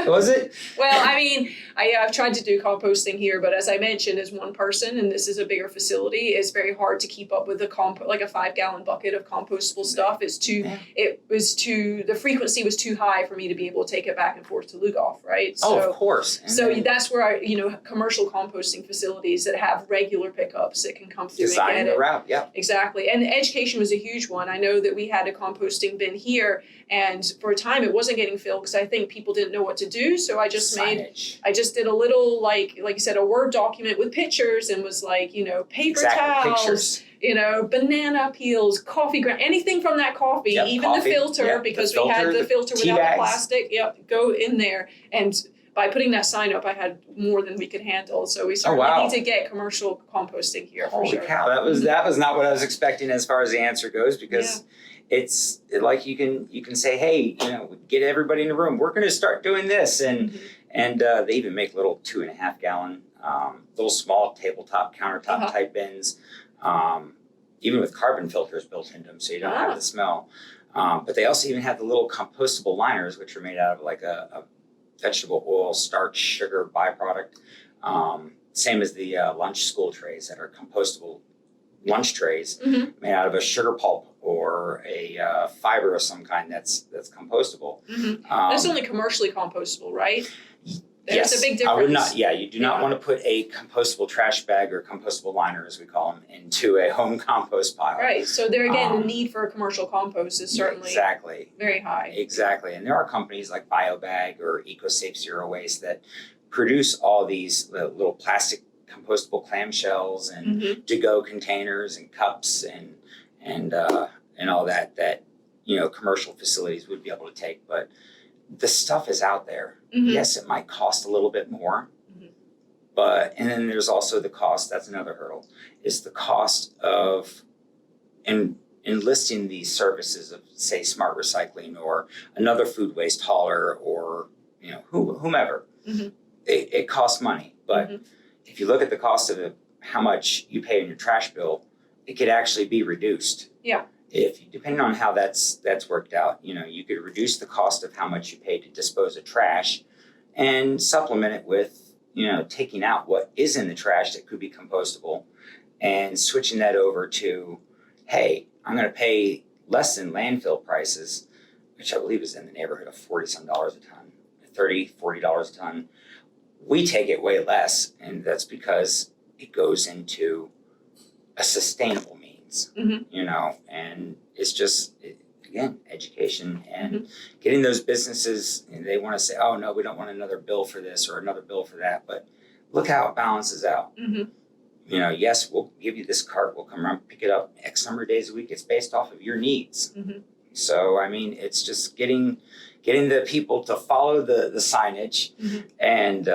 Was it? Well, I mean, I've tried to do composting here, but as I mentioned, as one person, and this is a bigger facility, it's very hard to keep up with a 5-gallon bucket of compostable stuff. The frequency was too high for me to be able to take it back and forth to Lugoff, right? So, of course. And that's where commercial composting facilities that have regular pickups that can come through and get the route, yeah. Exactly. And education was a huge one. I know that we had a composting bin here, and for a time it wasn't getting filled because I think people didn't know what to do. So I just did a little, like you said, a Word document with pictures and was like, paper towels, pictures. Banana peels, coffee ground, anything from that coffee, even coffee, the filter, because we had the filter without the plastic. Yep, go in there. And by putting that sign up, I had more than we could handle. So we certainly need to get commercial composting here for sure. Holy cow, that was not what I was expecting as far as the answer goes, because it's like you can say, hey, get everybody in the room. We're going to start doing this, and they even make little 2.5-gallon, little small tabletop countertop type bins, even with carbon filters built into them, so you don't have the smell. But they also even have the little compostable liners, which are made out of like a vegetable oil, starch, sugar byproduct. Same as the lunch school trays that are compostable lunch trays made out of a sugar pulp or a fiber of some kind that's compostable. That's only commercially compostable, right? Yes. There's a big difference. I would not. Yeah, you do not want to put a compostable trash bag or compostable liner, as we call them, into a home compost pile. Right. So there again, the need for a commercial compost is certainly very high. Exactly. And there are companies like BioBag or EcoSafe Zero Waste that produce all these little plastic compostable clamshells and to-go containers and cups and all that commercial facilities would be able to take. But the stuff is out there. Yes, it might cost a little bit more, and then there's also the cost. That's another hurdle. Is the cost of enlisting these services of, say, smart recycling or another food waste hauler or whomever. It costs money, but if you look at the cost of how much you pay in your trash bill, it could actually be reduced. Yeah. Depending on how that's worked out, you could reduce the cost of how much you pay to dispose of trash and supplement it with, taking out what is in the trash that could be compostable and switching that over to, hey, I'm going to pay less than landfill prices, which I believe is in the neighborhood of $40-some a ton, $30-$40 a ton. We take it way less, and that's because it goes into a sustainable means, and it's just, again, education and getting those businesses, and they want to say, oh, no, we don't want another bill for this or another bill for that, but look how it balances out. Yes, we'll give you this cart, we'll come around, pick it up X number of days a week. It's based off of your needs. So, I mean, it's just getting the people to follow the signage and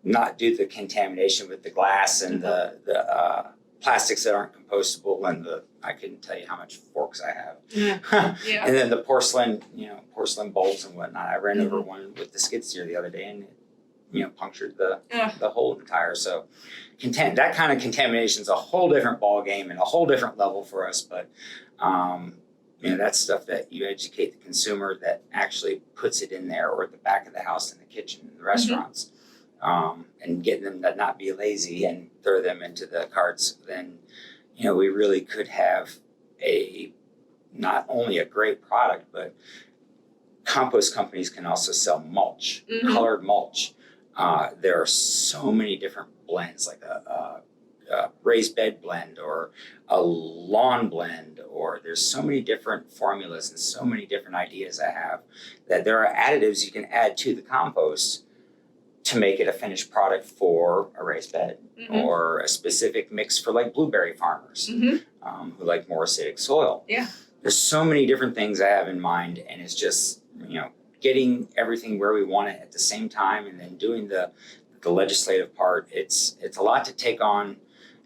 not do the contamination with the glass and the plastics that aren't compostable, and I couldn't tell you how much forks I have. And then the porcelain bowls and whatnot. I ran over one with the skid steer the other day, and it punctured the hole in the tire. So that kind of contamination is a whole different ball game and a whole different level for us. But that's stuff that you educate the consumer that actually puts it in there, or at the back of the house, in the kitchen, in the restaurants. And getting them to not be lazy and throw them into the carts, then we really could have not only a great product, but compost companies can also sell mulch, colored mulch. There are so many different blends, like a raised bed blend or a lawn blend, or there's so many different formulas and so many different ideas I have that there are additives you can add to the compost to make it a finished product for a raised bed or a specific mix for like blueberry farmers who like more acidic soil. Yeah. There's so many different things I have in mind, and it's just, getting everything where we want it at the same time, and then doing the legislative part. It's a lot to take on,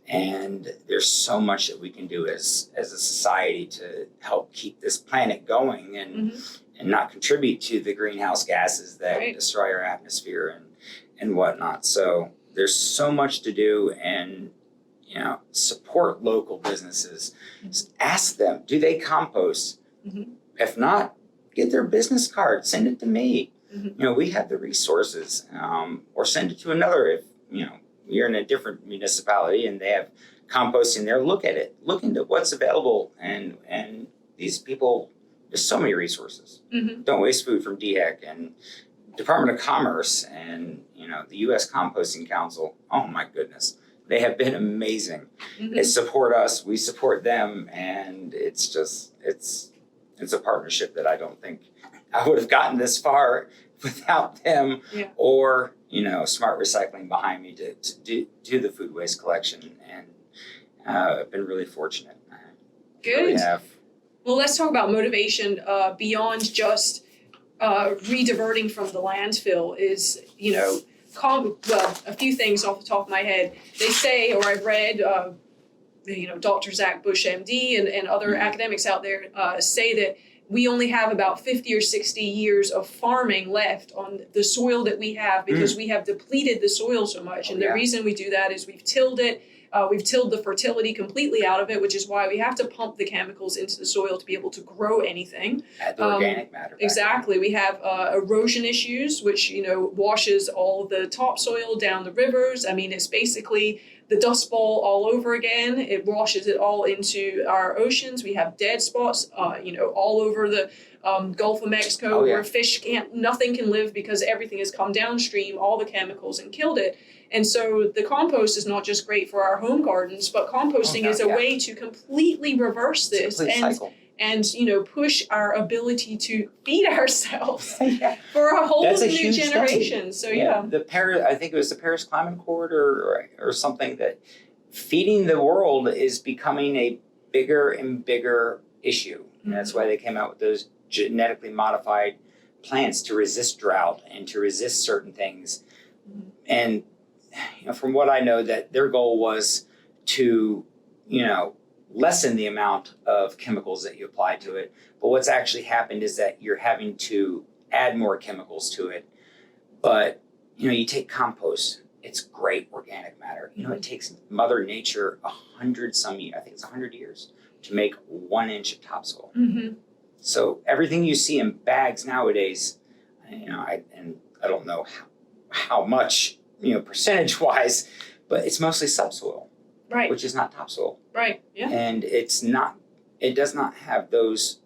And there's so much that we can do as a society to help keep this planet going and not contribute to the greenhouse gases that destroy our atmosphere and whatnot. So there's so much to do, and support local businesses. Just ask them, do they compost? If not, get their business card, send it to me. We have the resources, or send it to another. If you're in a different municipality and they have composting there, look at it, look into what's available, and these people, there's so many resources. Don't waste food from DHEC and Department of Commerce and the U.S. Composting Council. Oh my goodness, they have been amazing. They support us, we support them, and it's a partnership that I don't think I would have gotten this far without them, or Smart Recycling behind me to do the food waste collection, and I've been really fortunate. Good. Really have. Well, let's talk about motivation beyond just re-diverting from the landfill. Is a few things off the top of my head. They say, or I've read, Dr. Zach Bush, MD, and other academics out there say that we only have about 50 or 60 years of farming left on the soil that we have, because we have depleted the soil so much. And the reason we do that is we've tilled it. We've tilled the fertility completely out of it, which is why we have to pump the chemicals into the soil to be able to grow anything. Add the organic matter back. Exactly. We have erosion issues, which, washes all the topsoil down the rivers. I mean, it's basically the Dust Bowl all over again. It washes it all into our oceans. We have dead spots, all over the Gulf of Mexico where nothing can live because everything has come downstream, all the chemicals, and killed it. And so the compost is not just great for our home gardens, but composting is a way to completely reverse this and push our ability to feed ourselves for a whole new generation. So I think it was the Paris Climate Accord or something, that feeding the world is becoming a bigger and bigger issue. And that's why they came out with those genetically modified plants to resist drought and to resist certain things. And from what I know, that their goal was to, lessen the amount of chemicals that you apply to it. But what's actually happened is that you're having to add more chemicals to it. But, you take compost, it's great organic matter. It takes Mother Nature 100 years to make 1 inch of topsoil. So everything you see in bags nowadays, I don't know how much, percentage wise, but it's mostly subsoil, which is not topsoil. And it does not have those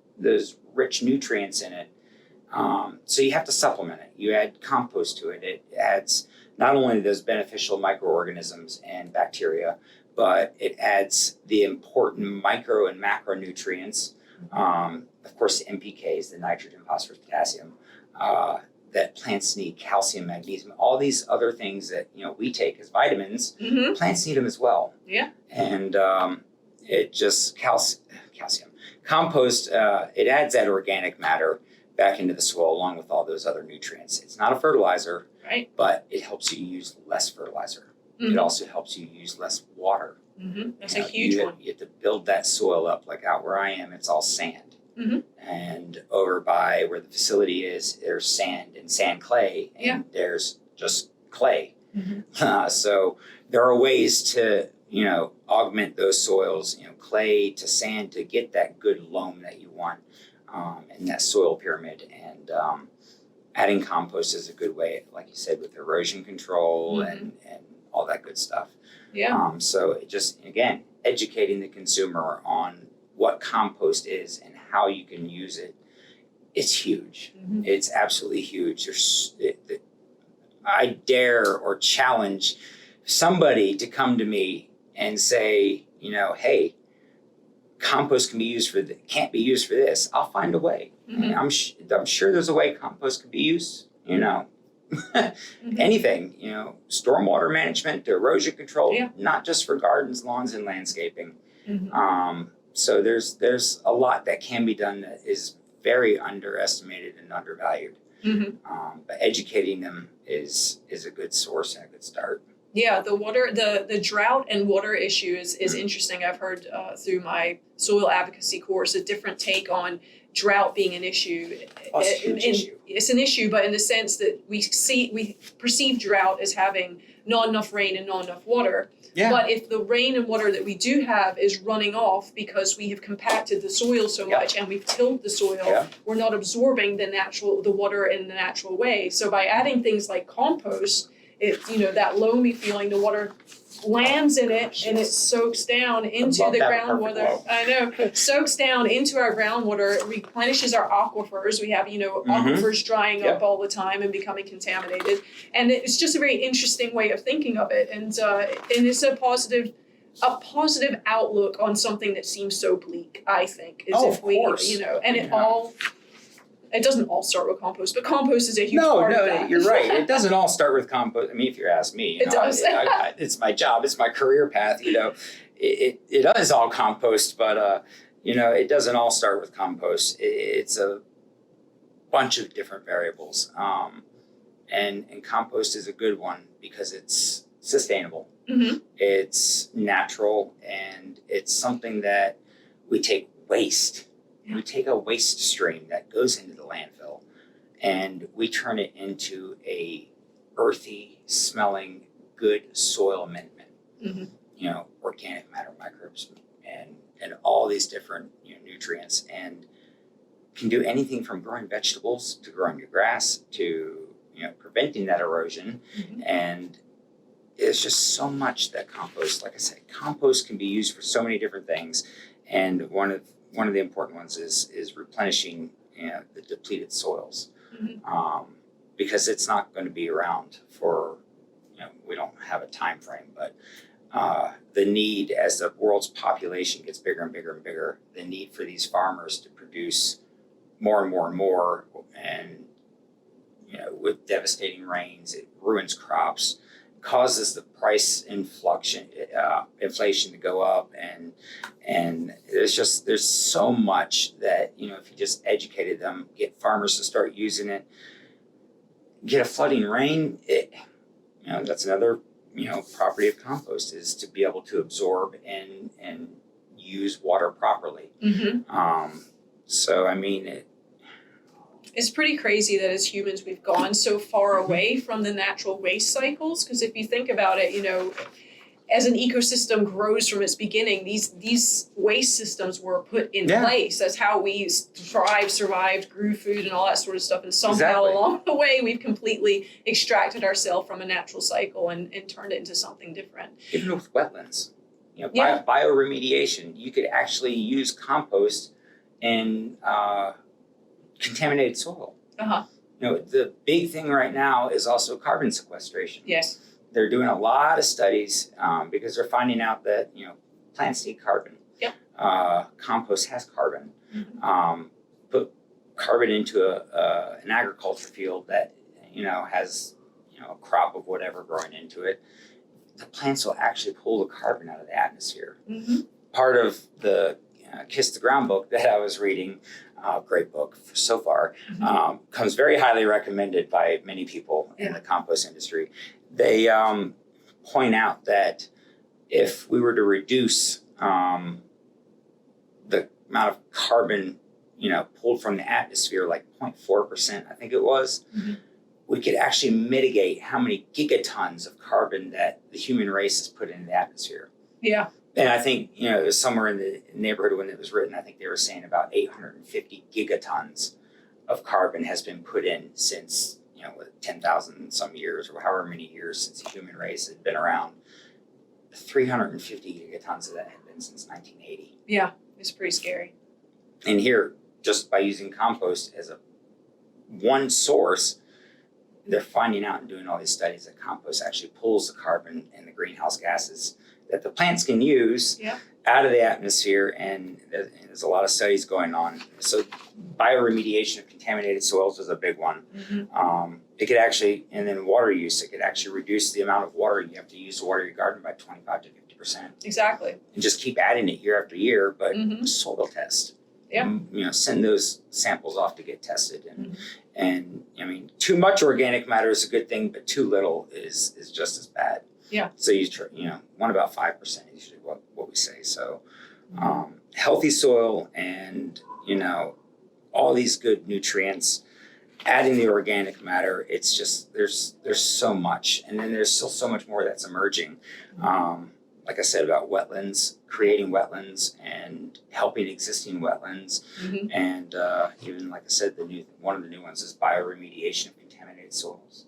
rich nutrients in it. So you have to supplement it. You add compost to it. It adds not only those beneficial microorganisms and bacteria, but it adds the important micro and macronutrients. Of course, the NPKs, the nitrogen, phosphorus, potassium, that plants need, calcium, magnesium, all these other things that we take as vitamins. Plants need them as well. And it just calcium. Compost, it adds that organic matter back into the soil along with all those other nutrients. It's not a fertilizer, but it helps you use less fertilizer. It also helps you use less water. That's a huge one. You have to build that soil up. Like out where I am, it's all sand. And over by where the facility is, there's sand and sand clay, and there's just clay. So there are ways to, augment those soils, clay to sand, to get that good loam that you want in that soil pyramid. And adding compost is a good way, like you said, with erosion control and all that good stuff. So it just, again, educating the consumer on what compost is and how you can use it. It's huge. It's absolutely huge. I dare or challenge somebody to come to me and say, hey, compost can't be used for this. I'll find a way. And I'm sure there's a way compost can be used. Anything, stormwater management to erosion control, not just for gardens, lawns, and landscaping. So there's a lot that can be done that is very underestimated and undervalued. But educating them is a good source and a good start. Yeah, the drought and water issue is interesting. I've heard through my soil advocacy course a different take on drought being an issue. Oh, it's a huge issue. It's an issue, but in the sense that we perceive drought as having not enough rain and not enough water. Yeah. But if the rain and water that we do have is running off because we have compacted the soil so much and we've tilled the soil, we're not absorbing the water in the natural way. So by adding things like compost, that loamy feeling, the water lands in it and it soaks down into the groundwater. I know, soaks down into our groundwater, replenishes our aquifers. We have, aquifers drying up all the time and becoming contaminated. And it's just a very interesting way of thinking of it. And it's a positive outlook on something that seems so bleak, I think. Of course. It doesn't all start with compost, but compost is a huge part of that. No, you're right. It doesn't all start with compost. I mean, if you ask me, it does. It's my job. It's my career path. It is all compost, but it doesn't all start with compost. It's a bunch of different variables, and compost is a good one because it's sustainable. Mm-hmm. It's natural, and it's something that we take waste. We take a waste stream that goes into the landfill and we turn it into a earthy smelling good soil amendment. Mm-hmm. Organic matter, microbes, and all these different nutrients, and can do anything from growing vegetables to growing your grass to preventing that erosion. Mm-hmm. And there's just so much that compost, like I said, compost can be used for so many different things. And one of the important ones is replenishing the depleted soils, mm-hmm. Because it's not going to be around for we don't have a time frame, but the need, as the world's population gets bigger and bigger and bigger, the need for these farmers to produce more and more and more, and with devastating rains, it ruins crops, causes the price inflation to go up, and there's so much that if you just educated them, get farmers to start using it, get a flooding rain, that's another property of compost, is to be able to absorb and use water properly. Mm-hmm. So I mean it's pretty crazy that as humans we've gone so far away from the natural waste cycles, because if you think about it, as an ecosystem grows from its beginning, these waste systems were put in place. That's how we thrived, survived, grew food and all that sort of stuff. And somehow along the way, we've completely extracted ourselves from a natural cycle and turned it into something different. Even with wetlands, bioremediation, you could actually use compost in contaminated soil. Uh-huh. The big thing right now is also carbon sequestration. Yes. They're doing a lot of studies because they're finding out that plants need carbon. Yep. Compost has carbon. Mm-hmm. Put carbon into an agriculture field that has a crop of whatever growing into it. The plants will actually pull the carbon out of the atmosphere. Mm-hmm. Part of the Kiss the Ground book that I was reading, great book so far, Mm-hmm. comes very highly recommended by many people in the compost industry. They point out that if we were to reduce the amount of carbon, pulled from the atmosphere, like 0.4%, I think it was, mm-hmm. we could actually mitigate how many gigatons of carbon that the human race has put into the atmosphere. Yeah. And I think, it was somewhere in the neighborhood when it was written, I think they were saying about 850 gigatons of carbon has been put in since 10,000 some years, or however many years since the human race had been around. 350 gigatons of that had been since 1980. Yeah, it's pretty scary. And here, just by using compost as one source, they're finding out and doing all these studies that compost actually pulls the carbon and the greenhouse gases that the plants can use out of the atmosphere, and there's a lot of studies going on. So bioremediation of contaminated soils is a big one. Mm-hmm. It could actually, and then water use, it could actually reduce the amount of water you have to use to water your garden by 25 to 50%. Exactly. And just keep adding it year after year, but mm-hmm. soil test. Yeah. Send those samples off to get tested. Mm-hmm. And I mean, too much organic matter is a good thing, but too little is just as bad. Yeah. So one about 5% is usually what we say. So healthy soil and all these good nutrients, adding the organic matter. It's just there's so much, and then there's still so much more that's emerging. Like I said about wetlands, creating wetlands and helping existing wetlands, and even like I said, one of the new ones is bioremediation of contaminated soils.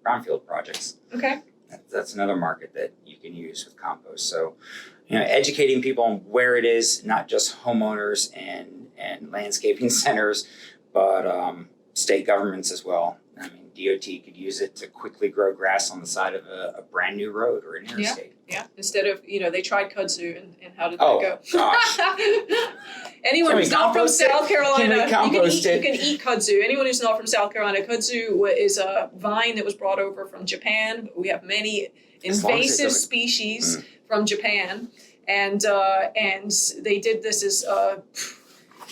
Brownfield projects. Okay. That's another market that you can use with compost. So, educating people on where it is, not just homeowners and landscaping centers, but state governments as well. I mean, DOT could use it to quickly grow grass on the side of a brand new road or an interstate. Yeah. Instead of, they tried kudzu and how did that go? Gosh. Anyone who's not from South Carolina, you can eat kudzu. Anyone who's not from South Carolina, kudzu is a vine that was brought over from Japan. We have many invasive species from Japan, and they did this as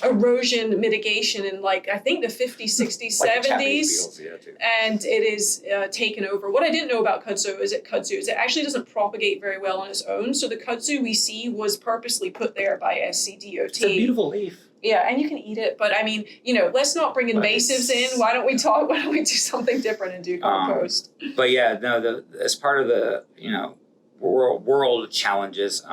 erosion mitigation in I think the 50s, 60s, 70s, and it is taken over. What I didn't know about kudzu is it actually doesn't propagate very well on its own. So the kudzu we see was purposely put there by SCDOT. It's a beautiful leaf. Yeah, and you can eat it, but I mean, let's not bring invasives in. Why don't we do something different and do compost? But yeah, no, as part of the world challenges.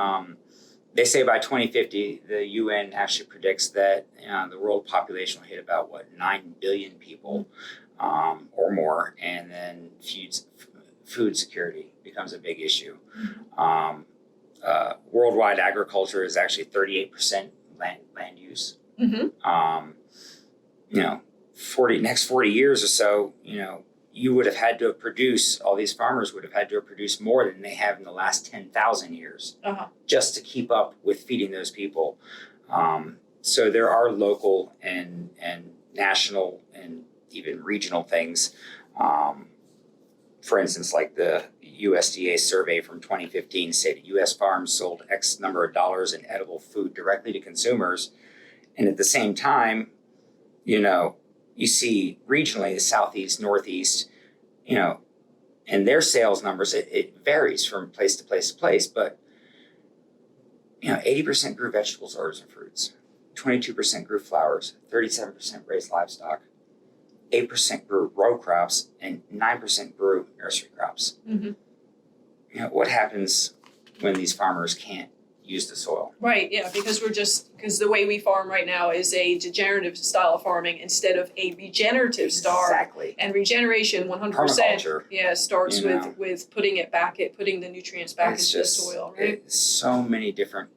They say by 2050, the UN actually predicts that the world population will hit about 9 billion people or more, and then food security becomes a big issue. Worldwide agriculture is actually 38% land use. Next 40 years or so, you would have had to produce, all these farmers would have had to produce more than they have in the last 10,000 years just to keep up with feeding those people. So there are local and national and even regional things. For instance, like the USDA survey from 2015 stated U.S. farms sold X number of dollars in edible food directly to consumers. And at the same time, you see regionally the Southeast, Northeast, and their sales numbers, it varies from place to place to place, but 80% grew vegetables, herbs, and fruits, 22% grew flowers, 37% raised livestock, 8% grew row crops, and 9% grew nursery crops. What happens when these farmers can't use the soil? Right, yeah, because the way we farm right now is a degenerative style of farming instead of a regenerative style. Exactly. And regeneration 100% starts with putting the nutrients back into the soil, right? It's so many different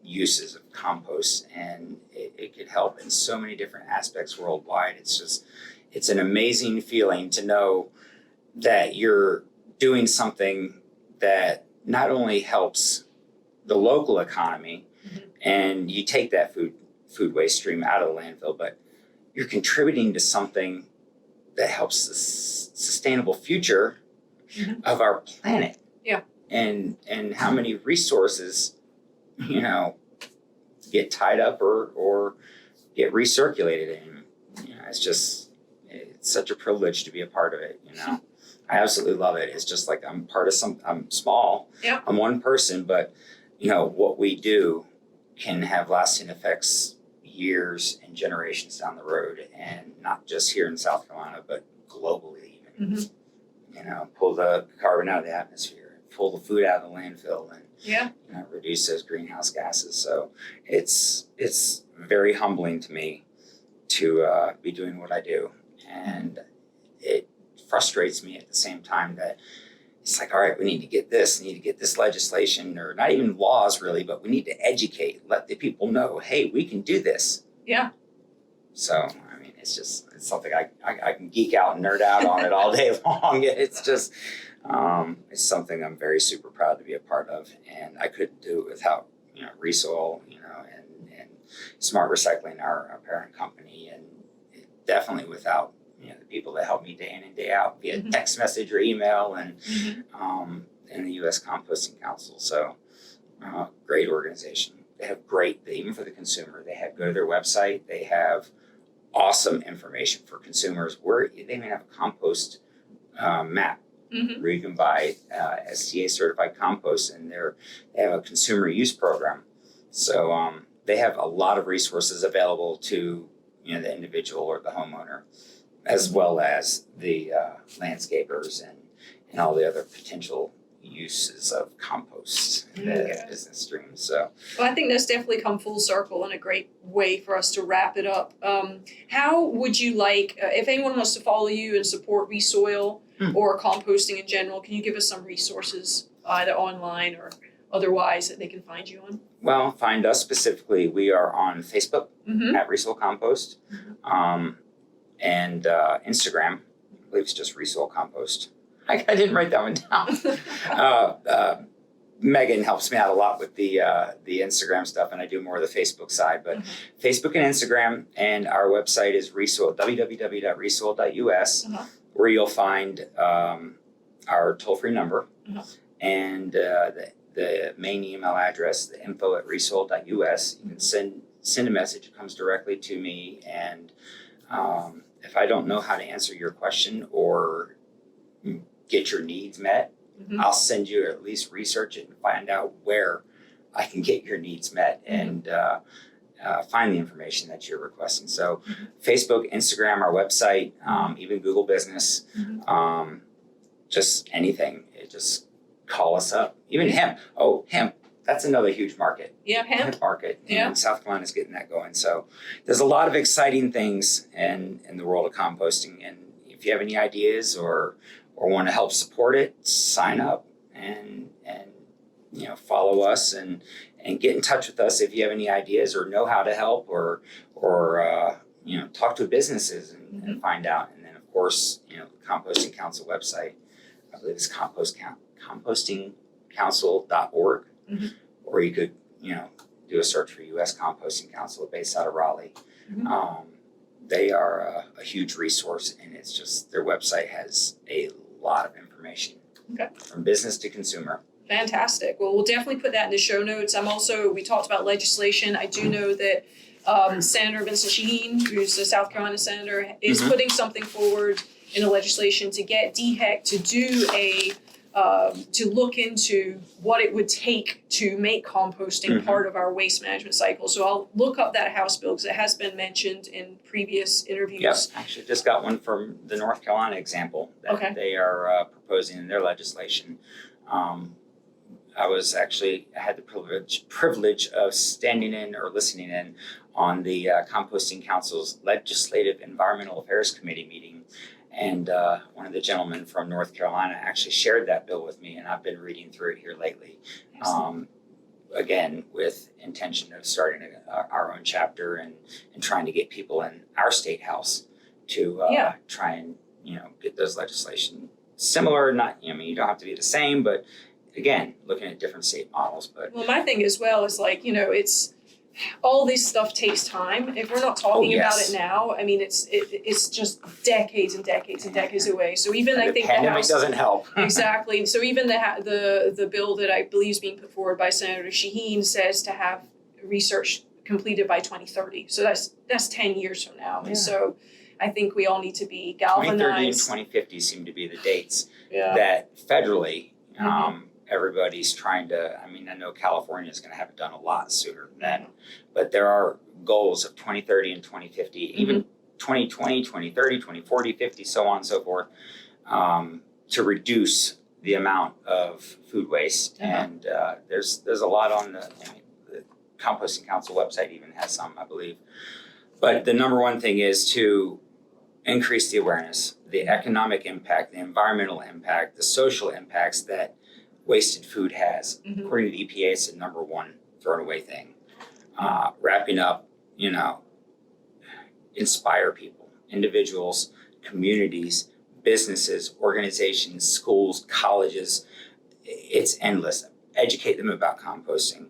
uses of compost, and it could help in so many different aspects worldwide. It's an amazing feeling to know that you're doing something that not only helps the local economy, and you take that food waste stream out of the landfill, but you're contributing to something that helps the sustainable future of our planet. Yeah. And how many resources, get tied up or get recirculated, and it's such a privilege to be a part of it. I absolutely love it. It's just like I'm part of I'm small. Yeah. I'm one person, but what we do can have lasting effects years and generations down the road, and not just here in South Carolina, but globally even. Pull the carbon out of the atmosphere, pull the food out of the landfill, and reduce those greenhouse gases. So it's very humbling to me to be doing what I do, and it frustrates me at the same time that it's like, all right, we need to get this legislation, or not even laws really, but we need to educate, let the people know, hey, we can do this. Yeah. So, I mean, it's something I can geek out and nerd out on it all day long. It's just, it's something I'm very super proud to be a part of, and I couldn't do it without, Resoil, and Smart Recycling, our parent company, and definitely without the people that help me day in and day out via text message or email, and the U.S. Composting Council. So great organization. They have even for the consumer, go to their website. They have awesome information for consumers. They even have a compost map Mm-hmm. where you can buy STA certified compost, and they have a consumer use program. So they have a lot of resources available to the individual or the homeowner, as well as the landscapers and all the other potential uses of compost in the business stream. So, well, I think that's definitely come full circle and a great way for us to wrap it up. How would you like, if anyone wants to follow you and support Resoil or composting in general, can you give us some resources either online or otherwise that they can find you on? Well, find us specifically. We are on Facebook at Resoil Compost, and Instagram. I believe it's just Resoil Compost. I didn't write that one down. Megan helps me out a lot with the Instagram stuff, and I do more of the Facebook side. But Facebook and Instagram, and our website is Resoil, www.resoil.us, where you'll find our toll-free number and the main email address, the info@resoil.us. You can send a message. It comes directly to me, and if I don't know how to answer your question or get your needs met, I'll send you, or at least research it and find out where I can get your needs met and find the information that you're requesting. So Facebook, Instagram, our website, even Google Business, just anything. Just call us up. Even hemp. Oh, hemp. That's another huge market. Yeah, hemp market. Yeah. And South Carolina's getting that going. So there's a lot of exciting things in the world of composting. And if you have any ideas or want to help support it, sign up and follow us and get in touch with us if you have any ideas or know how to help or talk to businesses and find out. And then of course, the Composting Council website, I believe it's compostingcouncil.org, or you could do a search for U.S. Composting Council based out of Raleigh. They are a huge resource, and it's just their website has a lot of information from business to consumer. Fantastic. Well, we'll definitely put that in the show notes. We talked about legislation. I do know that Senator Vincent Shaheen, who's a South Carolina senator, is putting something forward in the legislation to get DHEC to do to look into what it would take to make composting part of our waste management cycle. So I'll look up that House bill because it has been mentioned in previous interviews. Yes, actually just got one from the North Carolina example that they are proposing in their legislation. I had the privilege of standing in or listening in on the Composting Council's Legislative Environmental Affairs Committee meeting. And one of the gentlemen from North Carolina actually shared that bill with me, and I've been reading through it here lately. Again, with intention of starting our own chapter and trying to get people in our state house to try and get those legislation similar. Not, you don't have to be the same, but again, looking at different state models. But well, my thing as well is it's. All this stuff takes time. If we're not talking about it now, I mean, it's just decades and decades and decades away. So even I think the pandemic doesn't help. Exactly. So even the bill that I believe is being put forward by Senator Shaheen says to have research completed by 2030. So that's 10 years from now. And so I think we all need to be galvanized. 2030 and 2050 seem to be the dates that federally. Everybody's trying to, I know California is going to have it done a lot sooner than that, but there are goals of 2030 and 2050, even 2020, 2030, 2040, 50, so on and so forth, to reduce the amount of food waste. And there's a lot on the Composting Council website even has some, I believe. But the number one thing is to increase the awareness, the economic impact, the environmental impact, the social impacts that wasted food has. According to the EPA, it's the number one thrown away thing. Wrapping up, inspire people, individuals, communities, businesses, organizations, schools, colleges. It's endless. Educate them about composting.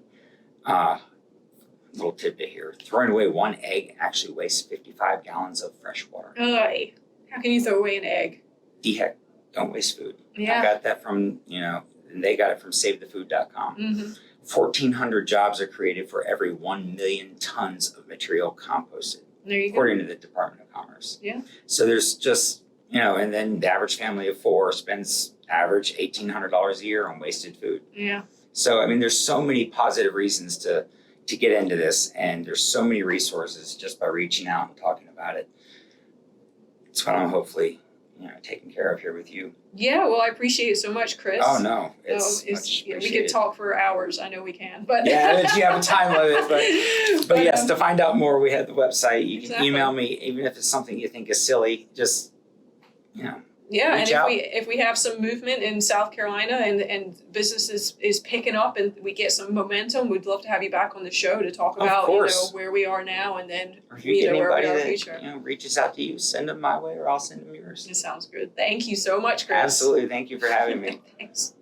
Little tidbit here. Throwing away one egg actually wastes 55 gallons of fresh water. How can you throw away an egg? DHEC, don't waste food. Yeah. I got that from, and they got it from SaveTheFood.com. 1,400 jobs are created for every 1 million tons of material composted, according to the Department of Commerce. Yeah. So there's just, and then the average family of four spends average $1,800 a year on wasted food. Yeah. So, I mean, there's so many positive reasons to get into this, and there's so many resources just by reaching out and talking about it. It's what I'm hopefully, taking care of here with you. Yeah, well, I appreciate it so much, Chris. Oh, no, it's much we appreciated. could talk for hours. I know we can, but Yeah, but you have a time limit. But yes, to find out more, we have the website. You can Exactly. email me, even if it's something you think is silly. Just yeah, reach and out. if we have some movement in South Carolina and business is picking up and we get some momentum, we'd love to have you back on the show to talk Of about course. where we are now and then Or if you get where we anybody are in the that future. reaches out to you, send them my way, or I'll send them yours. It sounds good. Thank you so much, Chris. Absolutely. Thank you for having me. Thanks.